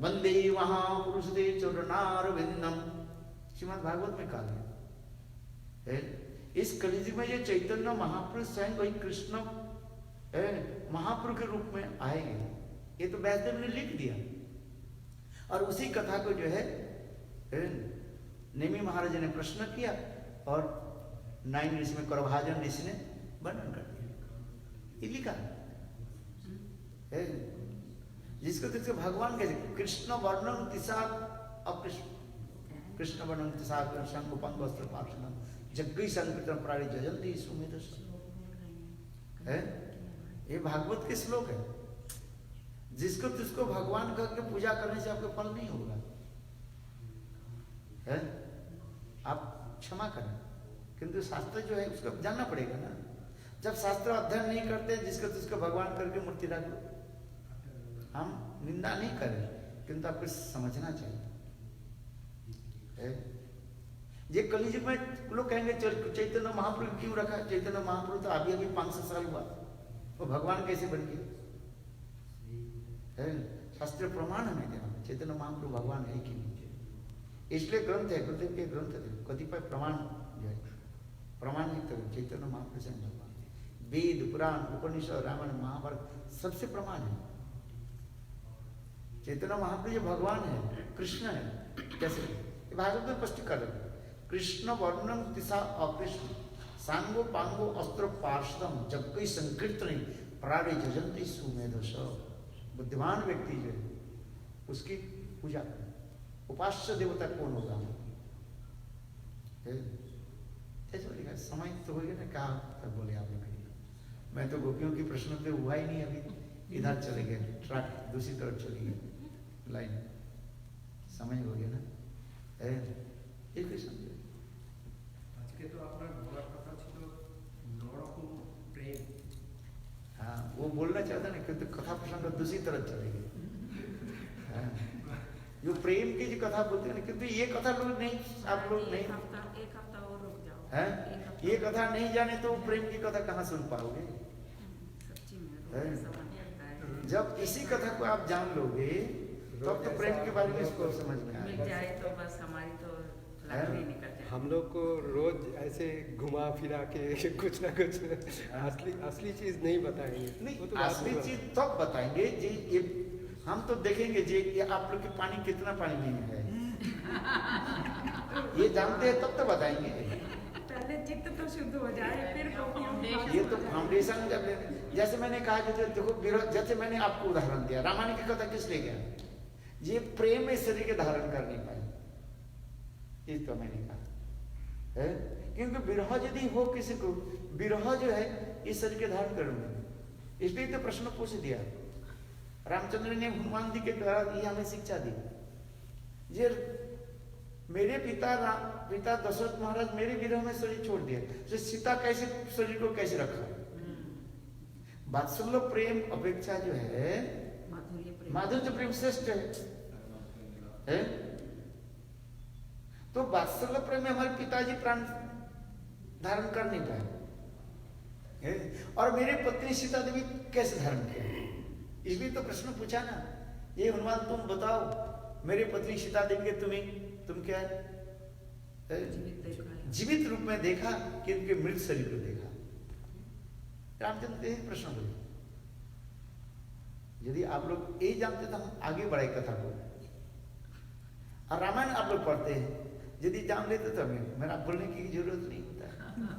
वंदे महापुरुष दे चरणारविंदम। श्रीमद् भागवत में कहा गया है। इस कलियुग में ये चैतन्य महापुरुष स्वयं वही कृष्ण महापुरुष के रूप में आएंगे। ये तो व्यासदेव ने लिख दिया और उसी कथा को जो है नेमि महाराज ने प्रश्न किया और 9 ऋषि में करभाजन ऋषि ने वर्णन कर दिया। ये लिखा है। जिसको जिसको भगवान कैसे कृष्ण वर्णन तिसा अकृष्ण कृष्ण वर्णन तिसा शंख पंग वस्त्र पार्षण जग्गई संकीर्तन प्राणी जजंती सुमेधस है। ये भागवत के श्लोक है। जिसको जिसको भगवान करके पूजा करने से आपको फल नहीं होगा, है? आप क्षमा करें, किंतु शास्त्र जो है उसको जानना पड़ेगा ना। जब शास्त्र अध्ययन नहीं करते, जिसको जिसको भगवान करके मूर्ति रख लो, हम निंदा नहीं करें, किंतु आपको समझना चाहिए। ये कलियुग में लोग कहेंगे चैतन्य महाप्रभु क्यों रखा? चैतन्य महाप्रभु तो अभी अभी 500 साल हुआ, वो भगवान कैसे बन गए? शास्त्रीय प्रमाण हमें देना चैतन्य महाप्रभु भगवान है कि नहीं। इसलिए ग्रंथ है, गुरुदेव के ग्रंथ है, कतिपय प्रमाण जो है प्रमाणित चैतन्य महाप्रभु से भगवान। वेद पुराण उपनिषद रामायण महाभारत सबसे प्रमाण है चैतन्य महाप्रभु भगवान है, कृष्ण है। कैसे? भागवत में स्पष्ट कर रहे कृष्ण वर्णम तिसा अकृष्ण सांगो पांगो अस्त्र पार्षदम जग्गई संकीर्तन प्राणी जजंती सुमेधस। बुद्धिमान व्यक्ति जो है उसकी पूजा करें। उपास्य देवता कौन होगा? लिखा समय तो हो गया ना, कहा तब बोले आप लोग। मैं तो गोपियों की प्रश्न पे हुआ ही नहीं, अभी इधर चले गए, ट्रैक दूसरी तरफ चली गई लाइन। समय हो गया ना, ये कोई समझे। আজকে তো আপনার বলার কথা ছিল নরকম প্রেম। हाँ, वो बोलना चाहता ना, क्योंकि कथा प्रसंग दूसरी तरफ चलेगी। जो प्रेम की जो कथा बोलते हैं ना, क्योंकि ये कथा लोग नहीं, आप लोग नहीं, एक हफ्ता और रुक जाओ। है ये कथा नहीं जाने तो प्रेम की कथा कहाँ सुन पाओगे? सच्ची में समझ आता है। जब इसी कथा को आप जान लोगे तब तो प्रेम के बारे में इसको समझ में मिल आएगा। जाए तो बस हमारी तो लकड़ी निकल जाए। हम लोग को रोज ऐसे घुमा फिरा के कुछ ना कुछ असली चीज नहीं बताएंगे। नहीं, तो असली चीज तब बताएंगे जी। ये हम तो देखेंगे जी, ये आप लोग के पानी कितना पानी में है ये जानते हैं तब तो बताएंगे। पहले चित्त तो शुद्ध हो जाए, फिर कॉफी। ये तो फाउंडेशन जब जैसे मैंने कहा कि देखो विरह, जैसे मैंने आपको उदाहरण दिया, रामायण की कथा किस लिए गया? ये प्रेम में शरीर के धारण कर नहीं पाए, इस तो मैंने कहा है, क्योंकि विरह यदि हो किसी को, विरह जो है इस शरीर के धारण करूंगा, इसलिए तो प्रश्न पूछ दिया। रामचंद्र ने हनुमान जी के द्वारा ये हमें शिक्षा दी, ये मेरे पिता दशरथ महाराज मेरे विरह में शरीर छोड़ दिया, तो सीता कैसे शरीर को कैसे रखा? वात्सल्य प्रेम अपेक्षा जो है माधुर्य प्रेम श्रेष्ठ है? तो वात्सल्य प्रेम में हमारे पिताजी प्राण धारण कर नहीं पाए, और मेरी पत्नी सीता देवी कैसे धारण किया? इसलिए तो प्रश्न पूछा ना, ये हनुमान तुम बताओ, मेरी पत्नी सीता देवी के तुम क्या जीवित रूप में देखा कि उनके मृत शरीर को देखा? रामचंद्र यही प्रश्न बोले। यदि आप लोग यही जानते तो हम आगे बढ़ाई कथा को, और रामायण आप लोग पढ़ते हैं, यदि जान लेते तो हमें मेरा बोलने की जरूरत नहीं होता।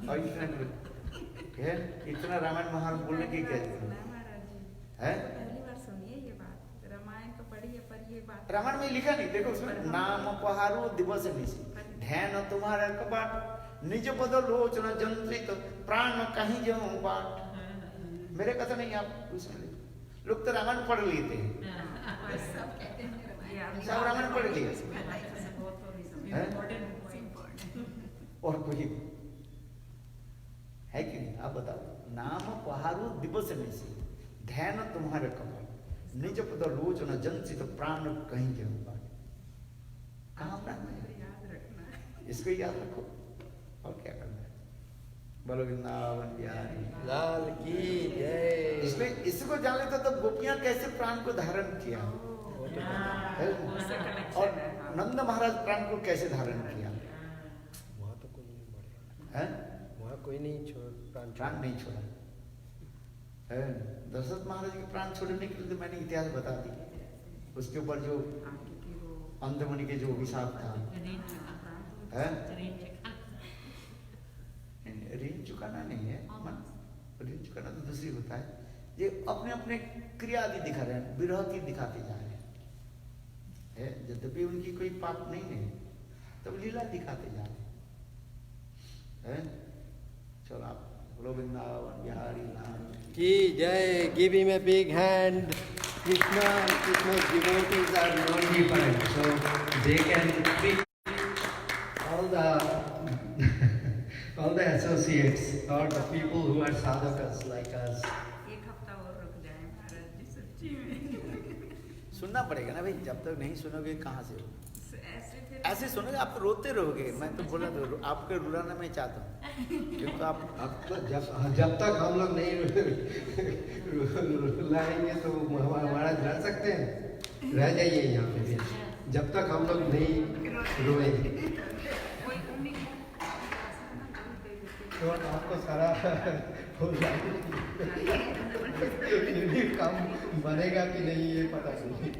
और इतना रामायण महाभारत बोलने की क्या जरूरत है? रामायण में लिखा नहीं, देखो उसमें नाम पहारो दिवस निशी, ध्यान तुम्हारा कपाट, निज पद लोचन जंत्रित प्राण कहीं जाऊं बाट। मेरे कथा नहीं, आप उसमें लोग तो रामायण पढ़ लेते हैं, सब रामायण पढ़ लिए, और कोई है कि नहीं? आप बताओ। नाम पहारो दिवस निशी, ध्यान तुम्हारे कपाट, निज पद लोचन जंत्रित प्राण कहीं जाऊं बाट। कहाँ प्राण है? इसको याद रखो, और क्या करना है? बोलो वृंदावन बिहारी लाल की जय। इसलिए इसको जान लेता तो गोपियां कैसे प्राण को धारण किया, और नंद महाराज प्राण को कैसे धारण किया? वहाँ तो कोई नहीं बढ़ेगा, वहाँ कोई नहीं प्राण नहीं छोड़ा। दशरथ महाराज के प्राण छोड़ने के लिए तो मैंने इतिहास बता दी, उसके ऊपर जो अंधमुनि के जो अभिशाप था, ऋण चुकाना नहीं है, ऋण चुकाना तो दूसरी होता है। ये अपने अपने क्रिया आदि दिखा रहे हैं, विरह की दिखाते जा रहे हैं, यद्यपि उनकी कोई पाप नहीं है, तब लीला दिखाते जा रहे हैं। चलो आप बोलो वृंदावन बिहारी लाल की जय। Give him a big hand. Krishna's devotees are known different, so they can treat all the associates or the people who are sadhakas like us. एक हफ्ता और रुक जाए महाराज जी, सच्ची में सुनना पड़ेगा ना भाई, जब तक नहीं सुनोगे कहाँ से हो? ऐसे सुनोगे आप तो रोते रहोगे। मैं तो बोला तो आपको रुलाना मैं चाहता हूँ, क्योंकि आप तो जब तक हम लोग नहीं रुलाएंगे तो महाराज रह सकते हैं, रह जाइए यहाँ पे भी, जब तक हम लोग नहीं रोएंगे तो आपको सारा हो जाएगा। काम बनेगा कि नहीं ये पता नहीं।